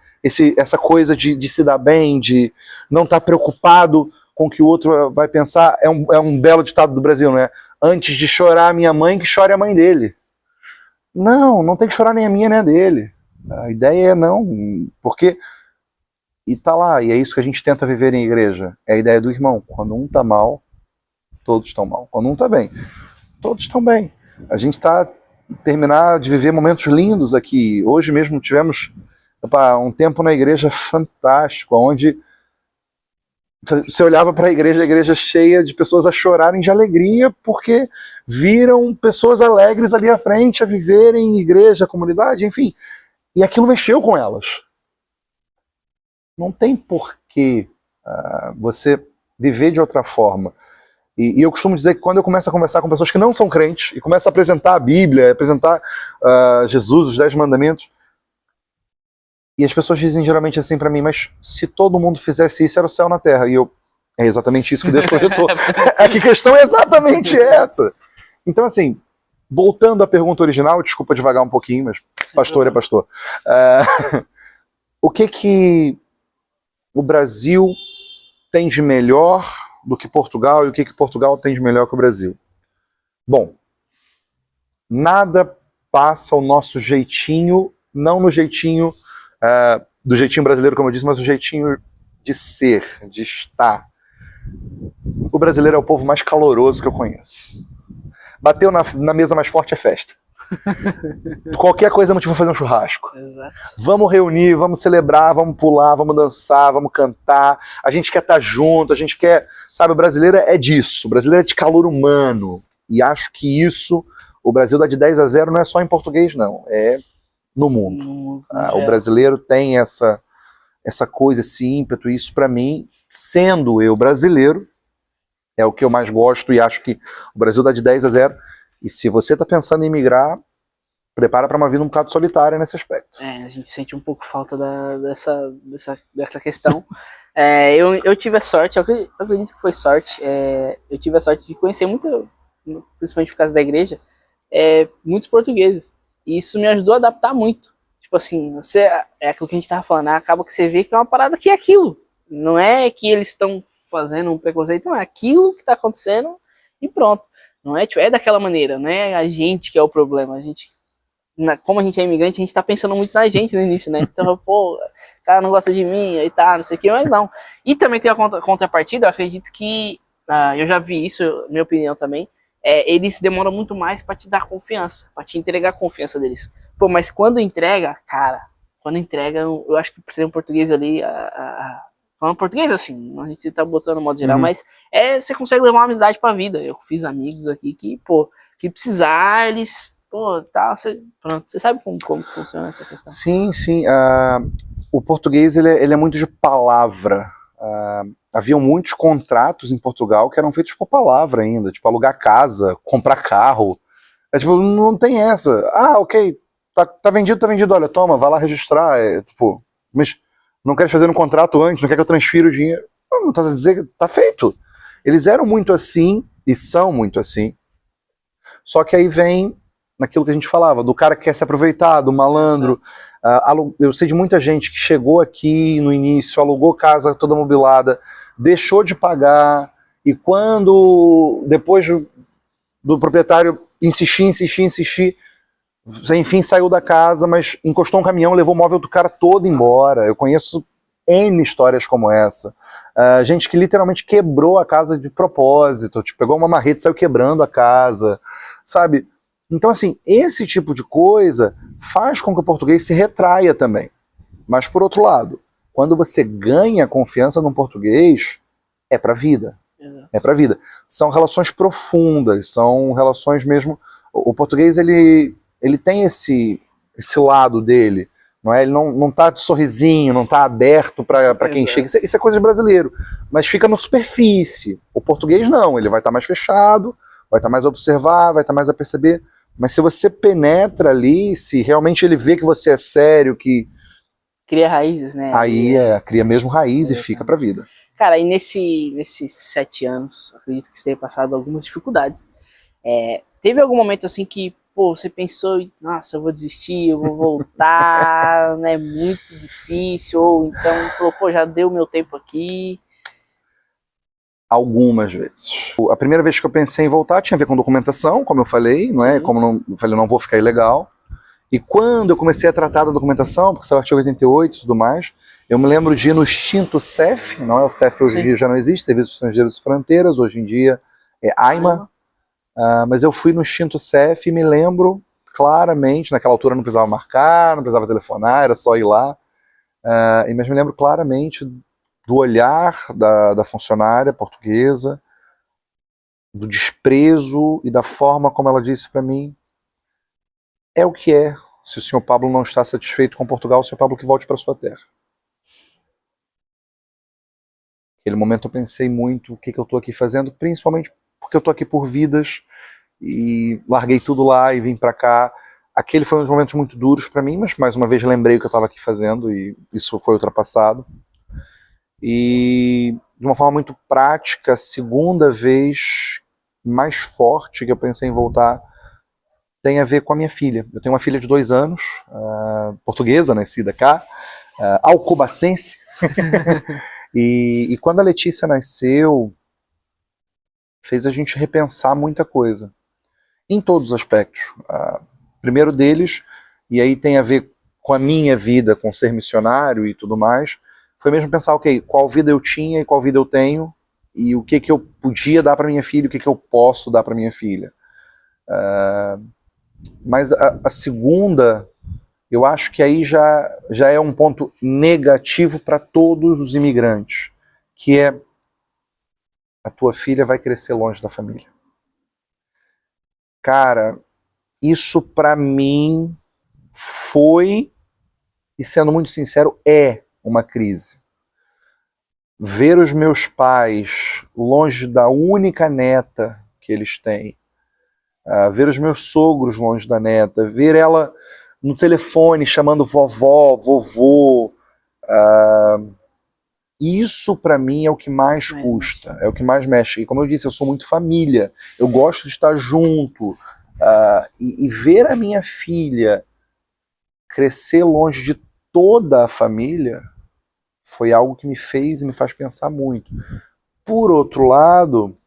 essa coisa de se dar bem, de não estar preocupado com o que o outro vai pensar. É um belo ditado do Brasil, não é? Antes de chorar a minha mãe, que chore a mãe dele. Não tem que chorar nem a minha nem a dele. A ideia é não, porque... E tá lá, e é isso que a gente tenta viver em igreja. É a ideia do irmão. Quando um tá mal, todos estão mal. Quando um tá bem, todos estão bem. A gente tá terminar de viver momentos lindos aqui. Hoje mesmo tivemos Opa, um tempo na igreja fantástico, onde você olhava para a igreja cheia de pessoas a chorarem de alegria, porque viram pessoas alegres ali à frente, a viverem em igreja, comunidade, enfim. E aquilo mexeu com elas. Não tem porquê você viver de outra forma. E eu costumo dizer que quando eu começo a conversar com pessoas que não são crentes, e começo a apresentar a Bíblia, apresentar Jesus, os 10 mandamentos, e as pessoas dizem geralmente assim pra mim, mas se todo mundo fizesse isso, era o céu na terra. E é exatamente isso que Deus projetou. A questão é exatamente essa. Então assim, voltando à pergunta original, desculpa devagar um pouquinho, mas pastor é pastor. O que o Brasil tem de melhor do que Portugal e o que Portugal tem de melhor que o Brasil? Bom, nada passa o nosso jeitinho, não no jeitinho do jeitinho brasileiro, como eu disse, mas o jeitinho de ser, de estar. O brasileiro é o povo mais caloroso que eu conheço. Bateu na mesa mais forte é festa. Qualquer coisa é motivo pra fazer um churrasco. Exato. Vamos reunir, vamos celebrar, vamos pular, vamos dançar, vamos cantar. A gente quer estar junto, a gente quer... Sabe, o brasileiro é disso. O brasileiro é de calor humano. E acho que isso, o Brasil dá de 10-0, não é só em português, não. É no mundo. O brasileiro tem essa coisa, esse ímpeto. E isso, pra mim, sendo eu brasileiro, é o que eu mais gosto. E acho que o Brasil dá de 10-0. E se você tá pensando em migrar, prepara para uma vida um bocado solitária nesse aspecto. A gente sente um pouco falta dessa questão. Eu tive a sorte, eu acredito que foi sorte, eu tive a sorte de conhecer muito, principalmente por causa da igreja, muitos portugueses. E isso me ajudou a adaptar muito. Tipo assim, é aquilo que a gente tava falando, acaba que você vê que é uma parada que é aquilo. Não é que eles estão fazendo um preconceito, não, é aquilo que tá acontecendo e pronto. Não é, tipo, é daquela maneira, não é a gente que é o problema. A gente, como a gente é imigrante, a gente tá pensando muito na gente no início, né? Então, pô, o cara não gosta de mim, e tá, não sei o que, mas não. E também tem a contrapartida, eu acredito que, eu já vi isso, minha opinião também, eles demoram muito mais pra te dar confiança, pra te entregar a confiança deles. Pô, mas quando entrega, cara, eu acho que precisa um português ali, falando português assim, a gente tá botando no modo geral, mas você consegue levar uma amizade pra vida. Eu fiz amigos aqui que, pô, que precisar, eles, pô, tá, pronto, você sabe como funciona essa questão? Sim, sim. O português, ele é muito de palavra. Haviam muitos contratos em Portugal que eram feitos por palavra ainda, tipo alugar casa, comprar carro. Tipo, não tem essa. Ok, tá vendido, olha, toma, vai lá registrar. Tipo, mas não queres fazer um contrato antes, não quer que eu transfira o dinheiro? Não tá a dizer que tá feito. Eles eram muito assim, e são muito assim. Só que aí vem naquilo que a gente falava, do cara que quer se aproveitar, do malandro. Eu sei de muita gente que chegou aqui no início, alugou casa toda mobilada, deixou de pagar, e quando, depois do proprietário insistir, enfim, saiu da casa, mas encostou um caminhão, levou o móvel do cara todo embora. Eu conheço N histórias como essa. Gente que literalmente quebrou a casa de propósito, tipo, pegou uma marreta e saiu quebrando a casa, sabe? Então, assim, esse tipo de coisa faz com que o português se retraia também. Mas, por outro lado, quando você ganha confiança no português, é pra vida. Exato. É pra vida. São relações profundas, são relações mesmo... O português, ele tem esse lado dele, não é? Ele não tá de sorrisinho, não tá aberto para quem chega. Isso é coisa de brasileiro, mas fica na superfície. O português não, ele vai estar mais fechado, vai estar mais a observar, vai estar mais a perceber. Mas se você penetra ali, se realmente ele vê que você é sério, que... Cria raízes, né? Aí cria mesmo raiz e fica pra vida. Cara, e nesses 7 anos, acredito que você tenha passado algumas dificuldades. Teve algum momento assim que, pô, você pensou, nossa, eu vou desistir, eu vou voltar, né, muito difícil, ou então, falou, pô, já deu meu tempo aqui? Algumas vezes. A primeira vez que eu pensei em voltar tinha a ver com documentação, como eu falei, não é? Como eu falei, não vou ficar ilegal. E quando eu comecei a tratar da documentação, porque saiu o artigo 88 e tudo mais, eu me lembro de ir no extinto CEF, não é? O CEF hoje em dia já não existe, Serviços Estrangeiros e Fronteiras, hoje em dia é AIMA. Mas eu fui no extinto CEF e me lembro claramente, naquela altura não precisava marcar, não precisava telefonar, era só ir lá. Mas me lembro claramente do olhar da funcionária portuguesa, do desprezo e da forma como ela disse para mim: é o que é. Se o senhor Pablo não está satisfeito com Portugal, o senhor Pablo que volte para sua terra. Naquele momento eu pensei muito o que eu estou aqui fazendo, principalmente porque eu estou aqui por vidas, e larguei tudo lá e vim para cá. Aquele foi um dos momentos muito duros para mim, mas mais uma vez lembrei o que eu estava aqui fazendo e isso foi ultrapassado. E de uma forma muito prática, a segunda vez mais forte que eu pensei em voltar tem a ver com a minha filha. Eu tenho uma filha de 2 anos, portuguesa, nascida cá, alcobacense. E quando a Letícia nasceu, fez a gente repensar muita coisa, em todos os aspectos. Primeiro deles, e aí tem a ver com a minha vida, com ser missionário e tudo mais, foi mesmo pensar, ok, qual vida eu tinha e qual vida eu tenho, e o que eu podia dar para minha filha, o que eu posso dar para minha filha. Mas a segunda, eu acho que aí já é um ponto negativo para todos os imigrantes, que é: a tua filha vai crescer longe da família. Cara, isso para mim foi, e sendo muito sincero, é uma crise. Ver os meus pais longe da única neta que eles têm, ver os meus sogros longe da neta, ver ela no telefone chamando vovó, vovô, isso para mim é o que mais custa, é o que mais mexe. E como eu disse, eu sou muito família, eu gosto de estar junto, e ver a minha filha crescer longe de toda a família foi algo que me fez e me faz pensar muito. Por outro lado,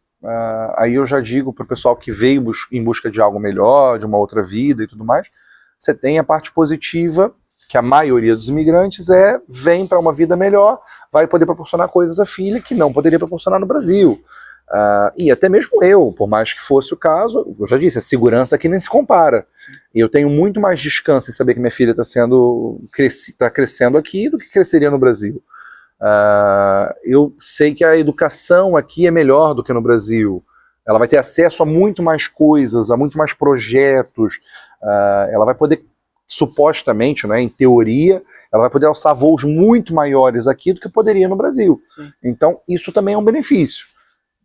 aí eu já digo para o pessoal que veio em busca de algo melhor, de uma outra vida e tudo mais, você tem a parte positiva, que a maioria dos imigrantes vem para uma vida melhor, vai poder proporcionar coisas à filha que não poderia proporcionar no Brasil. E até mesmo eu, por mais que fosse o caso, eu já disse, a segurança aqui nem se compara. Sim. E eu tenho muito mais descanso em saber que minha filha está crescendo aqui do que cresceria no Brasil. Eu sei que a educação aqui é melhor do que no Brasil. Ela vai ter acesso a muito mais coisas, a muito mais projetos. Ela vai poder, supostamente, né, em teoria, ela vai poder alçar voos muito maiores aqui do que poderia no Brasil. Sim. Então, isso também é um benefício.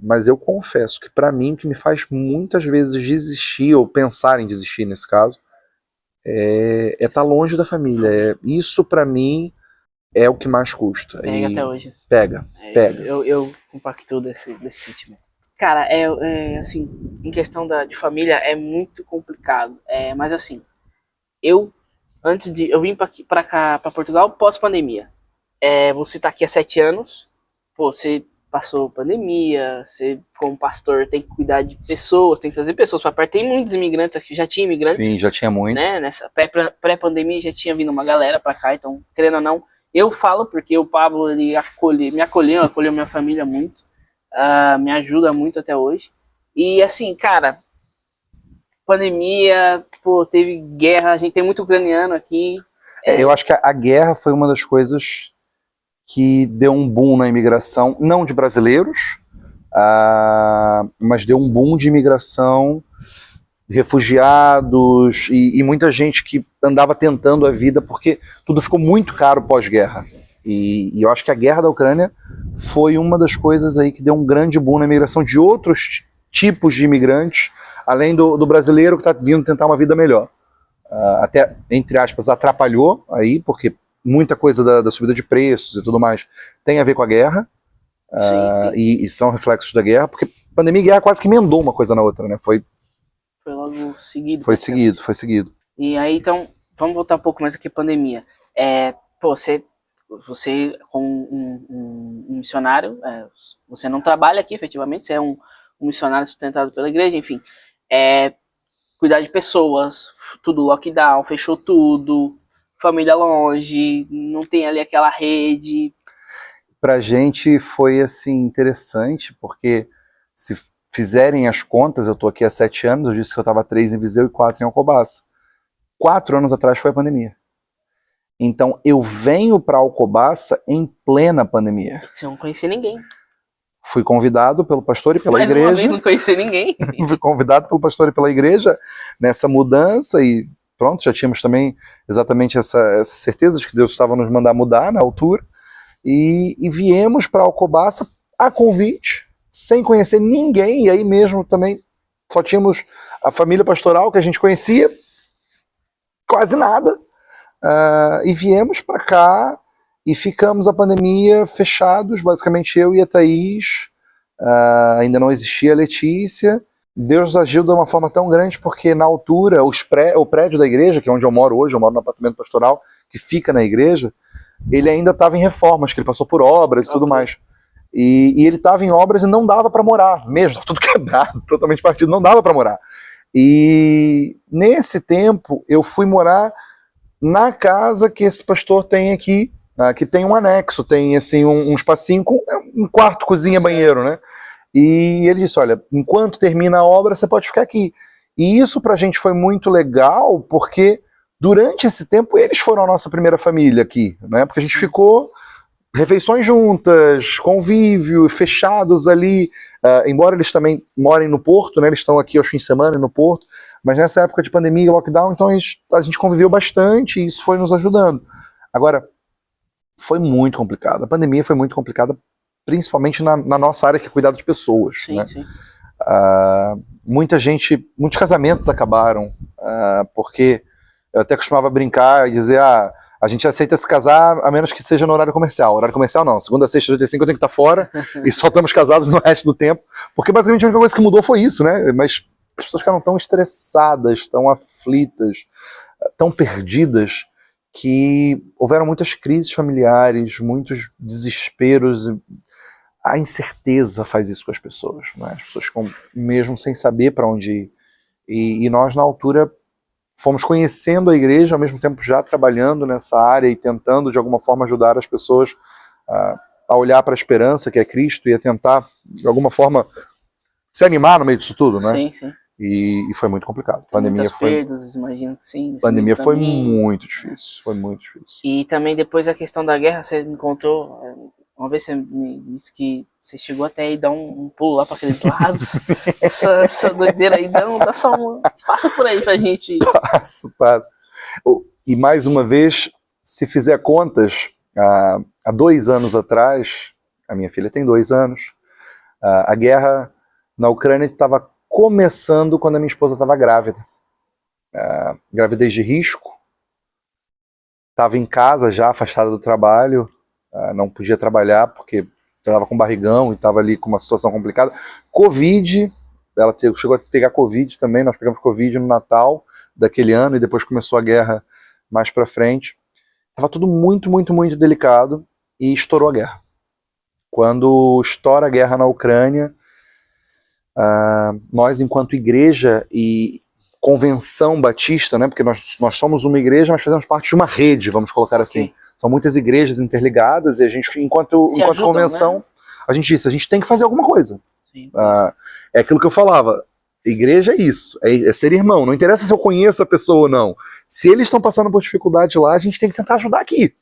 Mas eu confesso que, para mim, o que me faz muitas vezes desistir, ou pensar em desistir nesse caso, é estar longe da família. Isso, para mim, é o que mais custa. Pega até hoje. Pega. Eu compacto desse sentimento. Cara, assim, em questão de família é muito complicado. Mas assim, eu vim pra cá, pra Portugal, pós-pandemia. Você tá aqui há 7 anos, pô, você passou pandemia, você, como pastor, tem que cuidar de pessoas, tem que trazer pessoas para perto. Tem muitos imigrantes aqui, já tinha imigrantes. Sim, já tinha muito. Né? Nessa pré-pandemia já tinha vindo uma galera para cá, então, querendo ou não, eu falo porque o Pablo ele me acolheu minha família muito, me ajuda muito até hoje. E assim, cara, pandemia, pô, teve guerra, a gente tem muito ucraniano aqui. Eu acho que a guerra foi uma das coisas que deu um boom na imigração, não de brasileiros, mas deu um boom de imigração, refugiados e muita gente que andava tentando a vida, porque tudo ficou muito caro pós-guerra. E eu acho que a guerra da Ucrânia foi uma das coisas aí que deu um grande boom na imigração de outros tipos de imigrantes, além do brasileiro que está vindo tentar uma vida melhor. Até, entre aspas, atrapalhou aí, porque muita coisa da subida de preços e tudo mais tem a ver com a guerra. Sim. E são reflexos da guerra, porque pandemia e guerra quase que emendou uma coisa na outra, né? Foi logo seguido. Foi seguido. E aí, então, vamos voltar um pouco mais aqui à pandemia. Pô, você como um missionário, você não trabalha aqui efetivamente, você é um missionário sustentado pela igreja, enfim. Cuidar de pessoas, tudo lockdown, fechou tudo, família longe, não tem ali aquela rede. Pra gente foi, assim, interessante, porque se fizerem as contas, eu tô aqui há 7 anos, eu disse que eu tava 3 em Viseu e 4 em Alcobaça. 4 anos atrás foi a pandemia. Então eu venho para Alcobaça em plena pandemia. Você não conhecia ninguém. Fui convidado pelo pastor e pela Mais igreja. uma vez não conhecia ninguém. Fui convidado pelo pastor e pela igreja nessa mudança e pronto, já tínhamos também exatamente essa certeza de que Deus estava nos mandar mudar na altura. E viemos para Alcobaça a convite, sem conhecer ninguém, e aí mesmo também só tínhamos a família pastoral que a gente conhecia, quase nada, e viemos para cá e ficamos a pandemia fechados, basicamente eu e a Thaís, ainda não existia a Letícia. Deus agiu de uma forma tão grande porque na altura o prédio da igreja, que é onde eu moro hoje, eu moro no apartamento pastoral que fica na igreja, ele ainda estava em reformas, que ele passou por obras e tudo mais. E ele estava em obras e não dava para morar, mesmo, tudo quebrado, totalmente partido, não dava para morar. E nesse tempo eu fui morar na casa que esse pastor tem aqui, que tem um anexo, tem assim um espacinho com um quarto, cozinha, banheiro, né? E ele disse, olha, enquanto termina a obra você pode ficar aqui. E isso pra gente foi muito legal, porque durante esse tempo eles foram a nossa primeira família aqui, né? Porque a gente ficou refeições juntas, convívio, fechados ali, embora eles também morem no Porto, né? Eles estão aqui aos fins de semana no Porto, mas nessa época de pandemia e lockdown, então a gente conviveu bastante e isso foi nos ajudando. Agora, foi muito complicado. A pandemia foi muito complicada, principalmente na nossa área que é cuidar de pessoas. Sim, né? sim. Muitos casamentos acabaram, porque eu até costumava brincar e dizer, a gente aceita se casar a menos que seja no horário comercial. Horário comercial não, segunda, sexta, 85 eu tenho que estar fora e só estamos casados no resto do tempo, porque basicamente a única coisa que mudou foi isso, né? Mas as pessoas ficaram tão estressadas, tão aflitas, tão perdidas, que houveram muitas crises familiares, muitos desesperos. A incerteza faz isso com as pessoas, né? As pessoas ficam mesmo sem saber para onde ir. E nós, na altura, fomos conhecendo a igreja, ao mesmo tempo já trabalhando nessa área e tentando, de alguma forma, ajudar as pessoas a olhar para a esperança, que é Cristo, e a tentar, de alguma forma, se animar no meio disso tudo, né? Sim, sim. E foi muito complicado. Tem muitas perdas, imagino que sim. A pandemia foi muito difícil, foi muito difícil. E também depois a questão da guerra, você me contou, uma vez você me disse que você chegou até aí dar um pulo lá para aqueles lados. essa doideira aí, dá só passa por aí pra gente. Passo. E mais uma vez, se fizer contas, há 2 anos atrás, a minha filha tem 2 anos, a guerra na Ucrânia estava começando quando a minha esposa estava grávida. Gravidez de risco. Estava em casa já, afastada do trabalho, não podia trabalhar porque estava com barrigão e estava ali com uma situação complicada. Covid, ela chegou a pegar Covid também, nós pegamos Covid no Natal daquele ano e depois começou a guerra mais pra frente. Estava tudo muito, muito, muito delicado e estourou a guerra. Quando estoura a guerra na Ucrânia, nós, enquanto igreja e convenção batista, né, porque nós somos uma igreja, mas fazemos parte de uma rede, vamos colocar assim. São muitas igrejas interligadas e a gente, enquanto ajudam, convenção, né? A gente disse, a gente tem que fazer alguma coisa. É aquilo que eu falava, igreja é isso, é ser irmão, não interessa se eu conheço a pessoa ou não. Se eles estão passando por dificuldade lá, a gente tem que tentar ajudar aqui.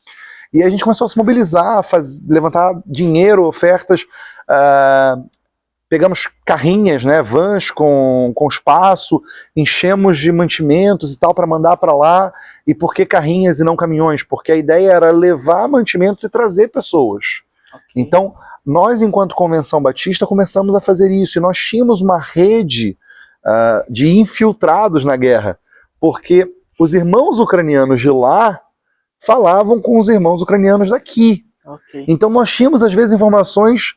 E a gente começou a se mobilizar, levantar dinheiro, ofertas, pegamos carrinhas, né, vans com espaço, enchemos de mantimentos e tal para mandar para lá. E por que carrinhas e não caminhões? Porque a ideia era levar mantimentos e trazer pessoas. Então, nós, enquanto Convenção Batista, começamos a fazer isso. E nós tínhamos uma rede de infiltrados na guerra, porque os irmãos ucranianos de lá falavam com os irmãos ucranianos daqui. Então, nós tínhamos, às vezes, informações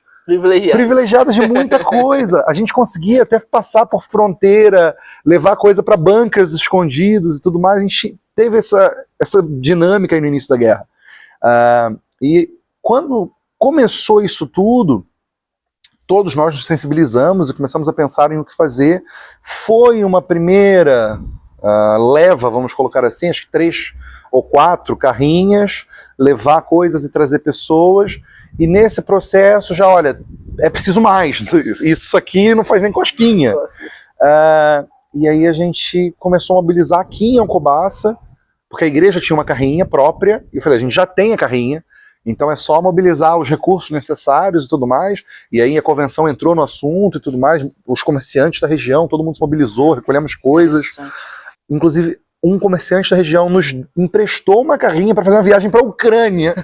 privilegiadas de muita coisa. A gente conseguia até passar por fronteira, levar coisa para bunkers escondidos e tudo mais. A gente teve essa dinâmica aí no início da guerra. E quando começou isso tudo, todos nós nos sensibilizamos e começamos a pensar em o que fazer. Foi uma primeira leva, vamos colocar assim, acho que 3 ou 4 carrinhas, levar coisas e trazer pessoas. E nesse processo já, olha, é preciso mais. Isso aqui não faz nem cosquinha. E aí a gente começou a mobilizar aqui em Alcobaça porque a igreja tinha uma carrinha própria, e eu falei, a gente já tem a carrinha, então é só mobilizar os recursos necessários e tudo mais, e aí a convenção entrou no assunto e tudo mais, os comerciantes da região, todo mundo se mobilizou, recolhemos coisas, inclusive um comerciante da região nos emprestou uma carrinha para fazer uma viagem para a Ucrânia.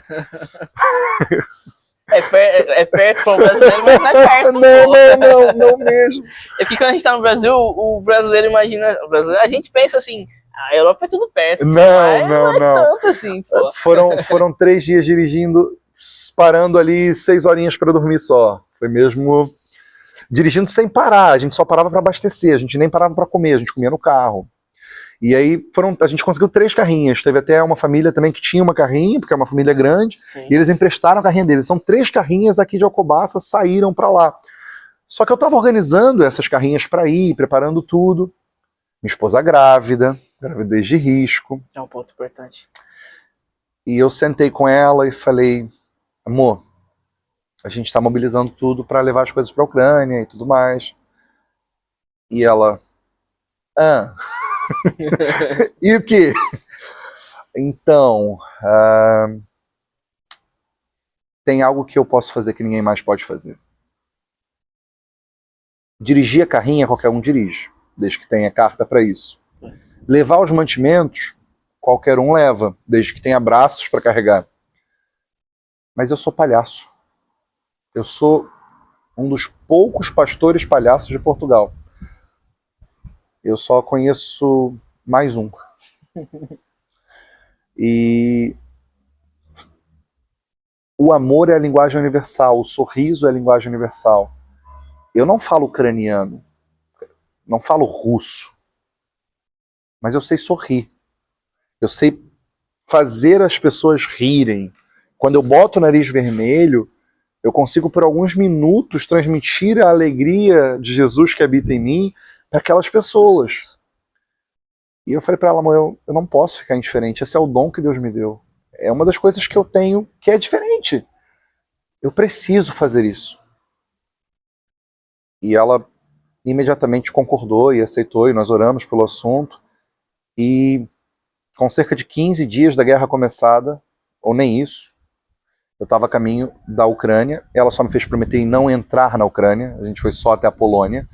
É perto para o brasileiro, mas não é perto. Não mesmo. É que quando a gente tá no Brasil, o brasileiro imagina. A gente pensa assim, a Europa é tudo perto. Não é tanto assim, pô. Foram 3 dias dirigindo, parando ali 6 horinhas para dormir só. Foi mesmo dirigindo sem parar, a gente só parava para abastecer, a gente nem parava para comer, a gente comia no carro. E aí a gente conseguiu 3 carrinhas. Teve até uma família também que tinha uma carrinha, porque é uma família grande, e eles emprestaram a carrinha deles. São 3 carrinhas aqui de Alcobaça, saíram para lá. Só que eu estava organizando essas carrinhas para ir, preparando tudo. Minha esposa grávida, gravidez de risco. É um ponto importante. E eu sentei com ela e falei, amor, a gente está mobilizando tudo para levar as coisas para a Ucrânia e tudo mais. E ela, e o quê? Então, tem algo que eu posso fazer que ninguém mais pode fazer. Dirigir a carrinha, qualquer um dirige, desde que tenha carta para isso. Levar os mantimentos, qualquer um leva, desde que tenha braços para carregar. Mas eu sou palhaço. Eu sou um dos poucos pastores palhaços de Portugal. Eu só conheço mais um. E o amor é a linguagem universal, o sorriso é a linguagem universal. Eu não falo ucraniano, não falo russo, mas eu sei sorrir. Eu sei fazer as pessoas rirem. Quando eu boto o nariz vermelho, eu consigo por alguns minutos transmitir a alegria de Jesus que habita em mim para aquelas pessoas. E eu falei para ela, amor, eu não posso ficar indiferente, esse é o dom que Deus me deu. É uma das coisas que eu tenho que é diferente. Eu preciso fazer isso. E ela imediatamente concordou e aceitou, e nós oramos pelo assunto. E com cerca de 15 dias da guerra começada, ou nem isso, eu estava a caminho da Ucrânia. Ela só me fez prometer em não entrar na Ucrânia, a gente foi só até a Polônia.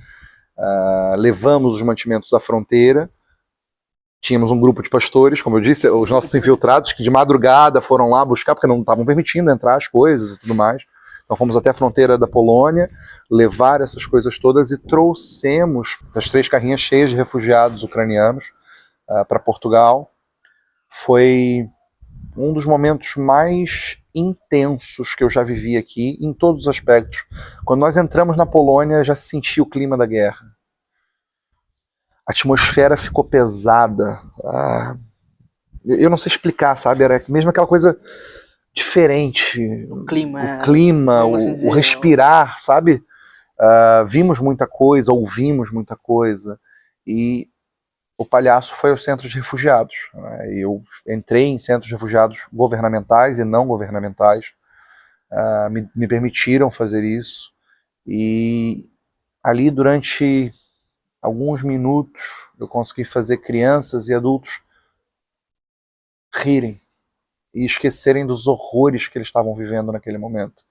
Levamos os mantimentos à fronteira. Tínhamos um grupo de pastores, como eu disse, os nossos infiltrados, que de madrugada foram lá buscar, porque não estavam permitindo entrar as coisas e tudo mais. Então fomos até a fronteira da Polônia, levar essas coisas todas e trouxemos as 3 carrinhas cheias de refugiados ucranianos para Portugal. Foi um dos momentos mais intensos que eu já vivi aqui, em todos os aspectos. Quando nós entramos na Polônia, já senti o clima da guerra. A atmosfera ficou pesada. Eu não sei explicar, sabe? Era mesmo aquela coisa diferente. O clima, o respirar, sabe? Vimos muita coisa, ouvimos muita coisa. E o palhaço foi aos centros de refugiados. Eu entrei em centros de refugiados governamentais e não governamentais. Me permitiram fazer isso. E ali, durante alguns minutos, eu consegui fazer crianças e adultos rirem e esquecerem dos horrores que eles estavam vivendo naquele momento.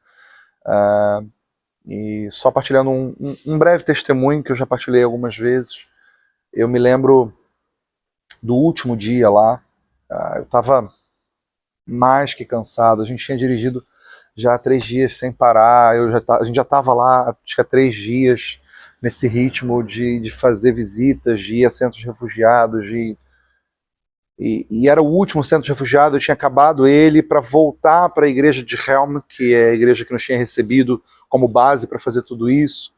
E só partilhando um breve testemunho que eu já partilhei algumas vezes. Eu me lembro do último dia lá, eu estava mais que cansado, a gente tinha dirigido já 3 dias sem parar, a gente já estava lá, acho que há 3 dias, nesse ritmo de fazer visitas, de ir a centros de refugiados, e era o último centro de refugiados, eu tinha acabado ele para voltar para a igreja de Helm, que é a igreja que nos tinha recebido como base para fazer tudo isso.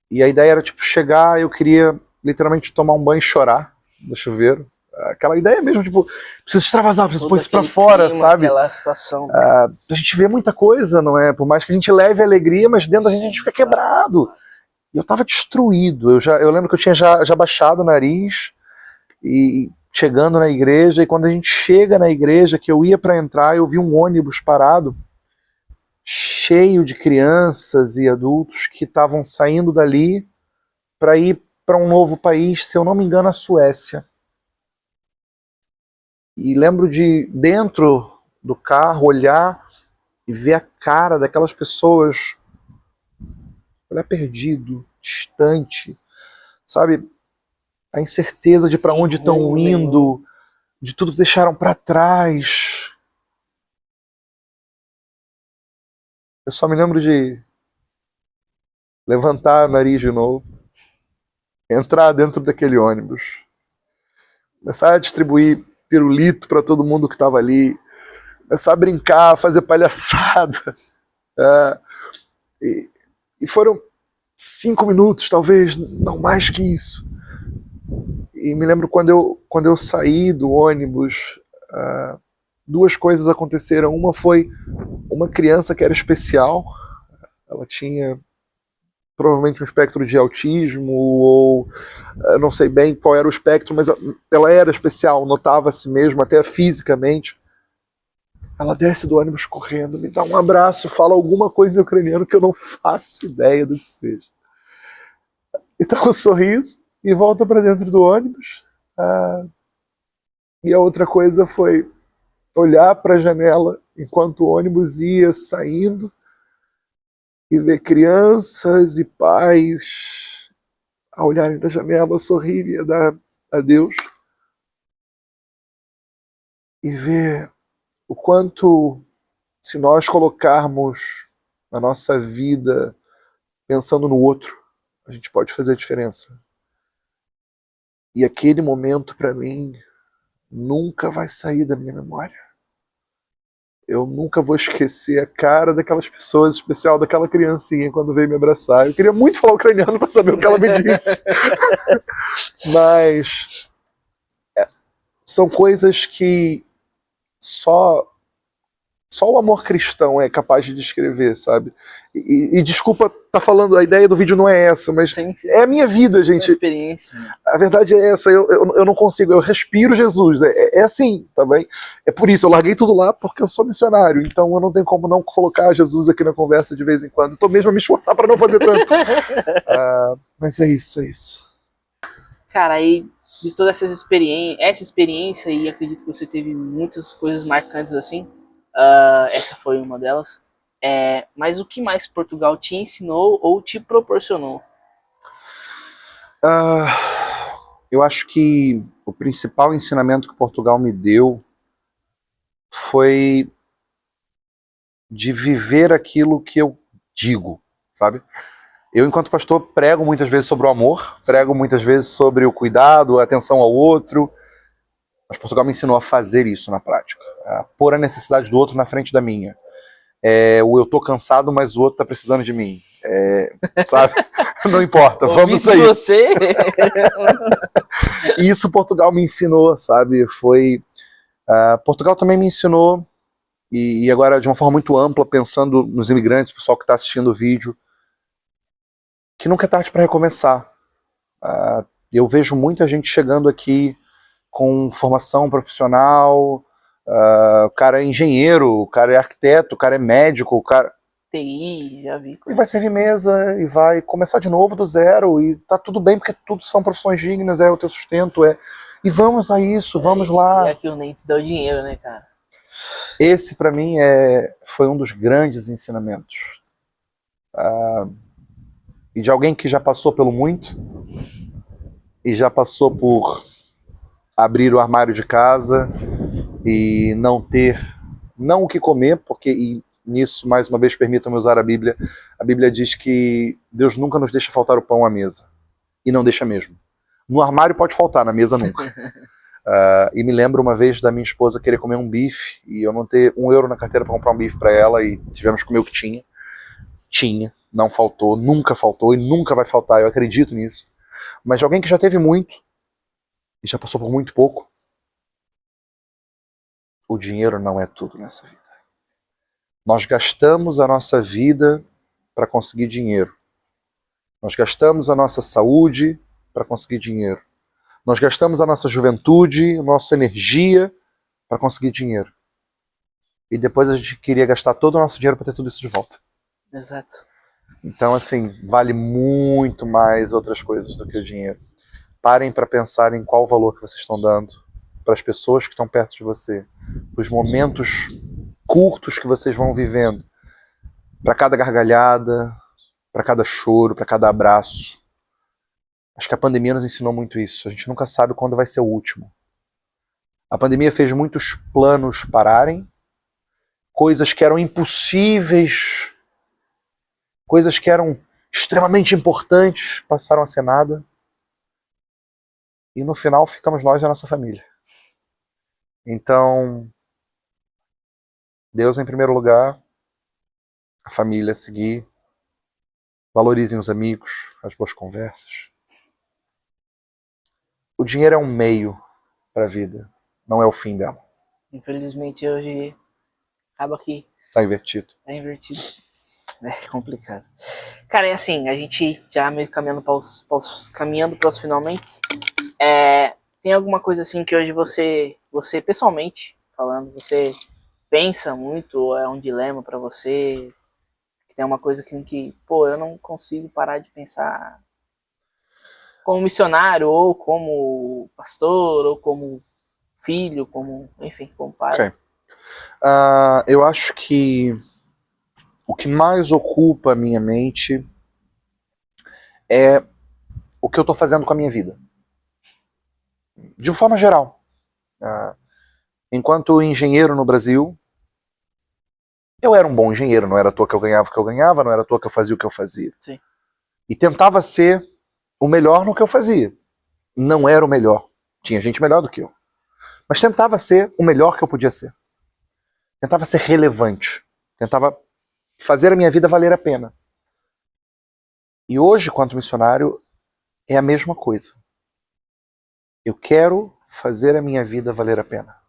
E a ideia era tipo chegar, eu queria literalmente tomar um banho e chorar no chuveiro. Aquela ideia mesmo, tipo, preciso extravasar, preciso pôr isso pra fora, clima, sabe? Aquela situação. A gente vê muita coisa, não é? Por mais que a gente leve alegria, mas dentro da gente a gente fica quebrado. E eu tava destruído. Eu lembro que eu tinha já baixado o nariz e chegando na igreja, e quando a gente chega na igreja, que eu ia para entrar, eu vi um ônibus parado, cheio de crianças e adultos que estavam saindo dali para ir para um novo país, se eu não me engano, a Suécia. E lembro de, dentro do carro, olhar e ver a cara daquelas pessoas, olhar perdido, distante, sabe? A incerteza de para Sem onde estão rumo nenhum. indo, de tudo que deixaram para trás. Eu só me lembro de levantar o nariz de novo, entrar dentro daquele ônibus, começar a distribuir pirulito para todo mundo que estava ali, começar a brincar, fazer palhaçada. É, e, e foram 5 minutos, talvez, não mais que isso. E me lembro quando eu saí do ônibus, duas coisas aconteceram. Uma foi uma criança que era especial, ela tinha provavelmente um espectro de autismo, ou não sei bem qual era o espectro, mas ela era especial, notava-se mesmo, até fisicamente. Ela desce do ônibus correndo, me dá um abraço, fala alguma coisa em ucraniano que eu não faço ideia do que seja. E tá com um sorriso e volta para dentro do ônibus. Ah, e a outra coisa foi olhar para a janela enquanto o ônibus ia saindo e ver crianças e pais a olharem da janela, sorrirem e dar adeus. E ver o quanto, se nós colocarmos a nossa vida pensando no outro, a gente pode fazer a diferença. E aquele momento, para mim, nunca vai sair da minha memória. Eu nunca vou esquecer a cara daquelas pessoas, em especial daquela criancinha quando veio me abraçar. Eu queria muito falar ucraniano para saber o que ela me disse. Mas são coisas que só o amor cristão é capaz de descrever, sabe? E desculpa tá falando, a ideia do vídeo não é essa, mas Sim. é a minha vida, gente. Experiência. A verdade é essa, eu não consigo, eu respiro Jesus, é assim, tá bem? É por isso, eu larguei tudo lá porque eu sou missionário, então eu não tenho como não colocar Jesus aqui na conversa de vez em quando. Tô mesmo a me esforçar para não fazer tanto. Mas é isso, é isso. Cara, aí de toda essa experiência, e acredito que você teve muitas coisas marcantes assim, essa foi uma delas. Mas o que mais Portugal te ensinou ou te proporcionou? Eu acho que o principal ensinamento que Portugal me deu foi de viver aquilo que eu digo, sabe? Eu, enquanto pastor, prego muitas vezes sobre o amor, prego muitas vezes sobre o cuidado, a atenção ao outro, mas Portugal me ensinou a fazer isso na prática, a pôr a necessidade do outro na frente da minha. O eu tô cansado, mas o outro tá precisando de mim. Sabe? Não importa, vamos aí. Você? E isso Portugal me ensinou, sabe? Portugal também me ensinou, e agora de uma forma muito ampla, pensando nos imigrantes, o pessoal que está assistindo o vídeo, que nunca é tarde para recomeçar. Eu vejo muita gente chegando aqui com formação profissional, o cara é engenheiro, o cara é arquiteto, o cara é médico, o cara... TI, já vi. E vai servir mesa, e vai começar de novo do zero, e tá tudo bem, porque tudo são profissões dignas, é o teu sustento, E vamos a isso, vamos lá. E aqui o nem te dá o dinheiro, né, cara? Esse, para mim, foi um dos grandes ensinamentos. E de alguém que já passou pelo muito, e já passou por abrir o armário de casa e não ter, não o que comer, porque e nisso, mais uma vez, permitam-me usar a Bíblia diz que Deus nunca nos deixa faltar o pão à mesa, e não deixa mesmo. No armário pode faltar, na mesa nunca. E me lembro uma vez da minha esposa querer comer um bife, e eu não ter €1 na carteira para comprar um bife para ela, e tivemos que comer o que tinha. Não faltou, nunca faltou, e nunca vai faltar, eu acredito nisso. Mas de alguém que já teve muito, e já passou por muito pouco, o dinheiro não é tudo nessa vida. Nós gastamos a nossa vida para conseguir dinheiro. Nós gastamos a nossa saúde para conseguir dinheiro. Nós gastamos a nossa juventude, a nossa energia para conseguir dinheiro. E depois a gente queria gastar todo o nosso dinheiro para ter tudo isso de volta. Exato. Então, assim, vale muito mais outras coisas do que o dinheiro. Parem para pensar em qual o valor que vocês estão dando. para as pessoas que estão perto de você, os momentos curtos que vocês vão vivendo, para cada gargalhada, para cada choro, para cada abraço. Acho que a pandemia nos ensinou muito isso. A gente nunca sabe quando vai ser o último. A pandemia fez muitos planos pararem, coisas que eram impossíveis, coisas que eram extremamente importantes passaram a ser nada. E no final ficamos nós e a nossa família. Então, Deus em primeiro lugar, a família a seguir, valorizem os amigos, as boas conversas. O dinheiro é um meio para a vida, não é o fim dela. Infelizmente hoje acaba que Tá invertido. é invertido. É complicado. Cara, é assim, a gente já meio caminhando para os finalmente. Tem alguma coisa assim que hoje você pessoalmente falando, você pensa muito, ou é um dilema para você? Que tem uma coisa assim que, pô, eu não consigo parar de pensar como missionário, ou como pastor, ou como filho, como, enfim, como pai. Ok. Eu acho que o que mais ocupa a minha mente é o que eu estou fazendo com a minha vida. De uma forma geral. Enquanto engenheiro no Brasil, eu era um bom engenheiro, não era à toa que eu ganhava o que eu ganhava, não era à toa que eu fazia o que eu fazia. Sim. E tentava ser o melhor no que eu fazia. Não era o melhor. Tinha gente melhor do que eu. Mas tentava ser o melhor que eu podia ser. Tentava ser relevante. Tentava fazer a minha vida valer a pena. E hoje, quanto missionário, é a mesma coisa. Eu quero fazer a minha vida valer a pena.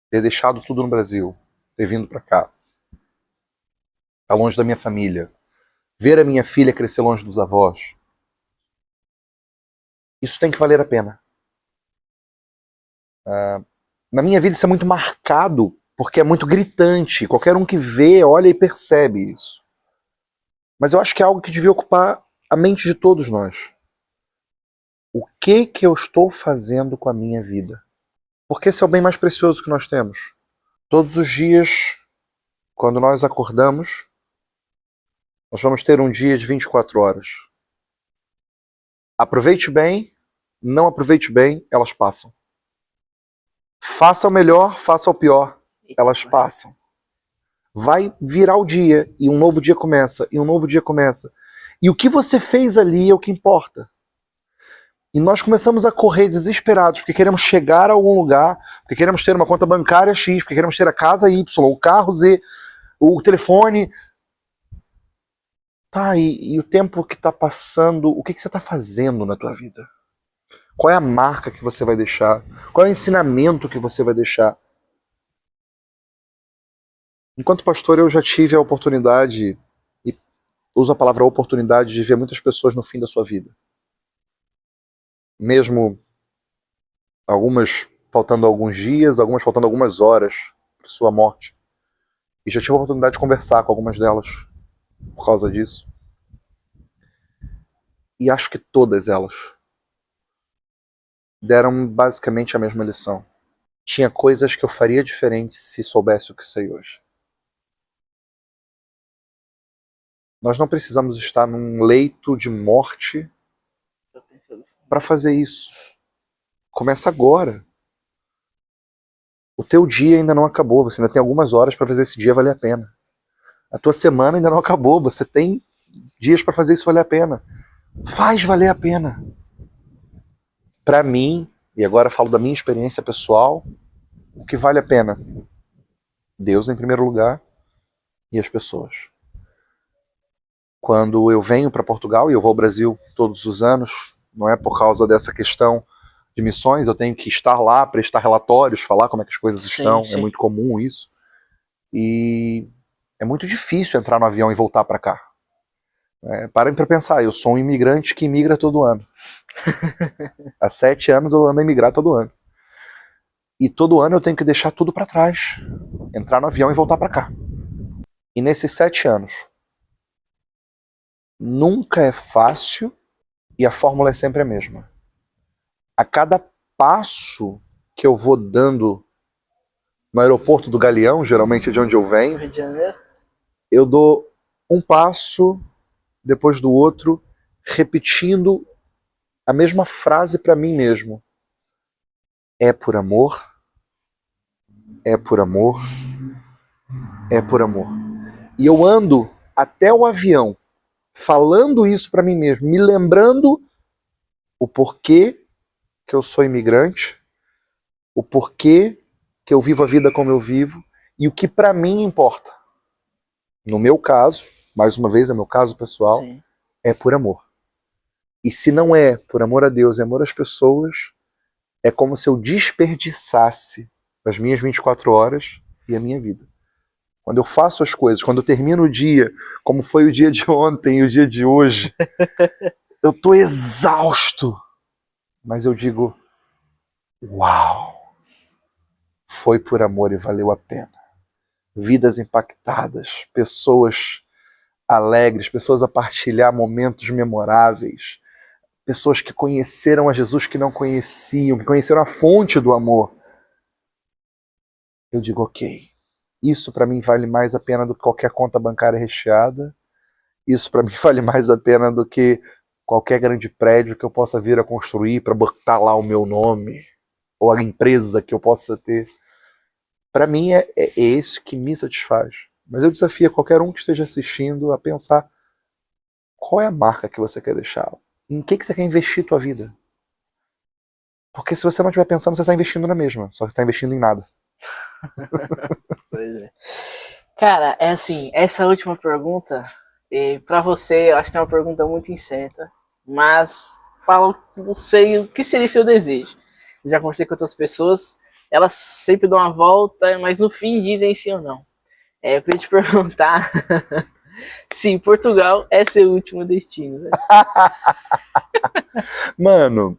Ter deixado tudo no Brasil, ter vindo para cá, estar longe da minha família, ver a minha filha crescer longe dos avós. Isso tem que valer a pena. Na minha vida isso é muito marcado, porque é muito gritante. Qualquer um que vê, olha e percebe isso. Mas eu acho que é algo que devia ocupar a mente de todos nós. O que eu estou fazendo com a minha vida? Porque esse é o bem mais precioso que nós temos. Todos os dias, quando nós acordamos, nós vamos ter um dia de 24 horas. Aproveite bem, não aproveite bem, elas passam. Faça o melhor, faça o pior, elas passam. Vai virar o dia, e um novo dia começa, e um novo dia começa. E o que você fez ali é o que importa. E nós começamos a correr desesperados, porque queremos chegar a algum lugar, porque queremos ter uma conta bancária X, porque queremos ter a casa Y, o carro Z, o telefone. Tá, e o tempo que tá passando, o que você tá fazendo na tua vida? Qual é a marca que você vai deixar? Qual é o ensinamento que você vai deixar? Enquanto pastor, eu já tive a oportunidade, e uso a palavra oportunidade, de ver muitas pessoas no fim da sua vida. Mesmo algumas faltando alguns dias, algumas faltando algumas horas para sua morte. E já tive a oportunidade de conversar com algumas delas por causa disso. E acho que todas elas deram basicamente a mesma lição. Tinha coisas que eu faria diferente se soubesse o que sei hoje. Nós não precisamos estar num leito de morte para fazer isso. Começa agora. O teu dia ainda não acabou, você ainda tem algumas horas para fazer esse dia valer a pena. A tua semana ainda não acabou, você tem dias para fazer isso valer a pena. Faz valer a pena. Para mim, e agora falo da minha experiência pessoal, o que vale a pena? Deus em primeiro lugar e as pessoas. Quando eu venho para Portugal, e eu vou ao Brasil todos os anos, não é por causa dessa questão de missões, eu tenho que estar lá, prestar relatórios, falar como é que as coisas estão, sim. É muito comum isso. E é muito difícil entrar no avião e voltar para cá. Parem para pensar, eu sou um imigrante que imigra todo ano. Há 7 anos eu ando a imigrar todo ano. E todo ano eu tenho que deixar tudo para trás, entrar no avião e voltar para cá. E nesses 7 anos, nunca é fácil e a fórmula é sempre a mesma. A cada passo que eu vou dando no aeroporto do Galeão, geralmente é de onde eu venho, Rio de Janeiro. eu dou um passo depois do outro, repetindo a mesma frase para mim mesmo. É por amor, é por amor, é por amor. E eu ando até o avião falando isso para mim mesmo, me lembrando o porquê que eu sou imigrante, o porquê que eu vivo a vida como eu vivo e o que para mim importa. No meu caso, mais uma vez, é meu caso pessoal, Sim. é por amor. E se não é por amor a Deus, é amor às pessoas, é como se eu desperdiçasse as minhas 24 horas e a minha vida. Quando eu faço as coisas, quando eu termino o dia, como foi o dia de ontem e o dia de hoje, eu tô exausto. Mas eu digo, uau, foi por amor e valeu a pena. Vidas impactadas, pessoas alegres, pessoas a partilhar momentos memoráveis, pessoas que conheceram a Jesus que não conheciam, que conheceram a fonte do amor. Eu digo, ok, isso para mim vale mais a pena do que qualquer conta bancária recheada, isso para mim vale mais a pena do que qualquer grande prédio que eu possa vir a construir para botar lá o meu nome, ou a empresa que eu possa ter. Para mim é isso que me satisfaz. Mas eu desafio qualquer um que esteja assistindo a pensar qual é a marca que você quer deixar, em que você quer investir tua vida. Porque se você não estiver pensando, você está investindo na mesma, só que está investindo em nada. Pois é. Cara, é assim, essa última pergunta, pra você, eu acho que é uma pergunta muito incerta, mas fala, não sei o que seria seu desejo. Já conversei com outras pessoas, elas sempre dão uma volta, mas no fim dizem sim ou não. Eu queria te perguntar se Portugal é seu último destino. Né? Mano,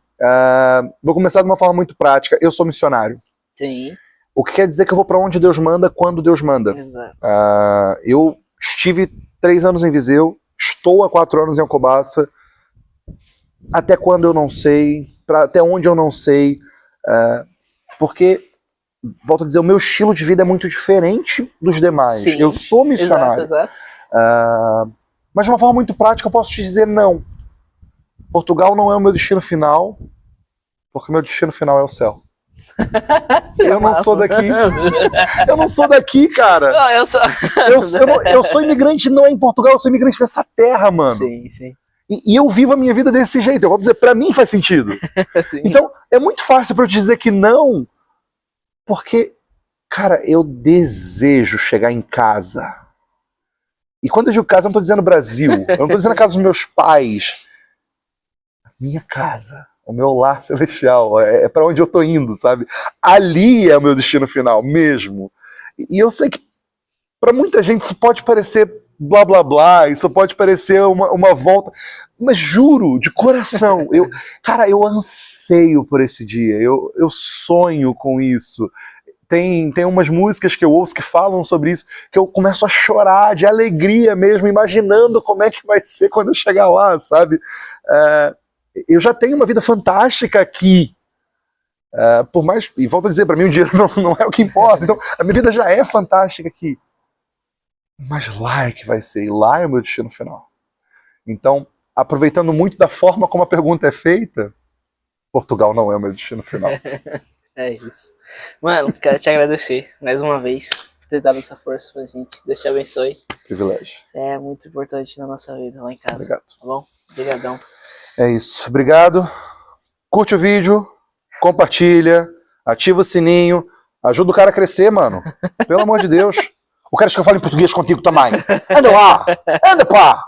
vou começar de uma forma muito prática. Eu sou missionário. Sim. O que quer dizer que eu vou para onde Deus manda, quando Deus manda. Exato. Eu estive 3 anos em Viseu, estou há 4 anos em Alcobaça, até quando eu não sei, até onde eu não sei, porque, volto a dizer, o meu estilo de vida é muito diferente dos demais. Sim, eu sou missionário. Exato. Mas de uma forma muito prática eu posso te dizer não. Portugal não é o meu destino final, porque o meu destino final é o céu. Eu não sou daqui. Eu não sou daqui, cara. Não, eu sou... eu sou imigrante, não é em Portugal, eu sou imigrante dessa terra, mano. Sim, sim. E eu vivo a minha vida desse jeito. Eu vou dizer, pra mim faz sentido. Então, é muito fácil pra eu te dizer que não, porque, cara, eu desejo chegar em casa. E quando eu digo casa, eu não tô dizendo Brasil. Eu não tô dizendo a casa dos meus pais. Minha casa. O meu lar celestial, é para onde eu tô indo, sabe? Ali é o meu destino final, mesmo. E eu sei que para muita gente isso pode parecer blá blá blá, isso pode parecer uma volta, mas juro, de coração, cara, eu anseio por esse dia, eu sonho com isso. Tem umas músicas que eu ouço que falam sobre isso, que eu começo a chorar de alegria mesmo, imaginando como é que vai ser quando eu chegar lá, sabe? Eu já tenho uma vida fantástica aqui. Por mais, e volto a dizer, para mim o dinheiro não é o que importa. Então, a minha vida já é fantástica aqui. Mas lá é que vai ser, e lá é o meu destino final. Então, aproveitando muito da forma como a pergunta é feita, Portugal não é o meu destino final. É isso. Mano, quero te agradecer mais uma vez por ter dado essa força pra gente. Deus te abençoe. Privilégio. É muito importante na nossa vida lá em casa. Obrigado. Tá bom? Obrigadão. É isso. Obrigado. Curte o vídeo, compartilha, ativa o sininho, ajuda o cara a crescer, mano. Pelo amor de Deus. O cara acha que eu falo em português contigo também. Anda lá! Anda pá!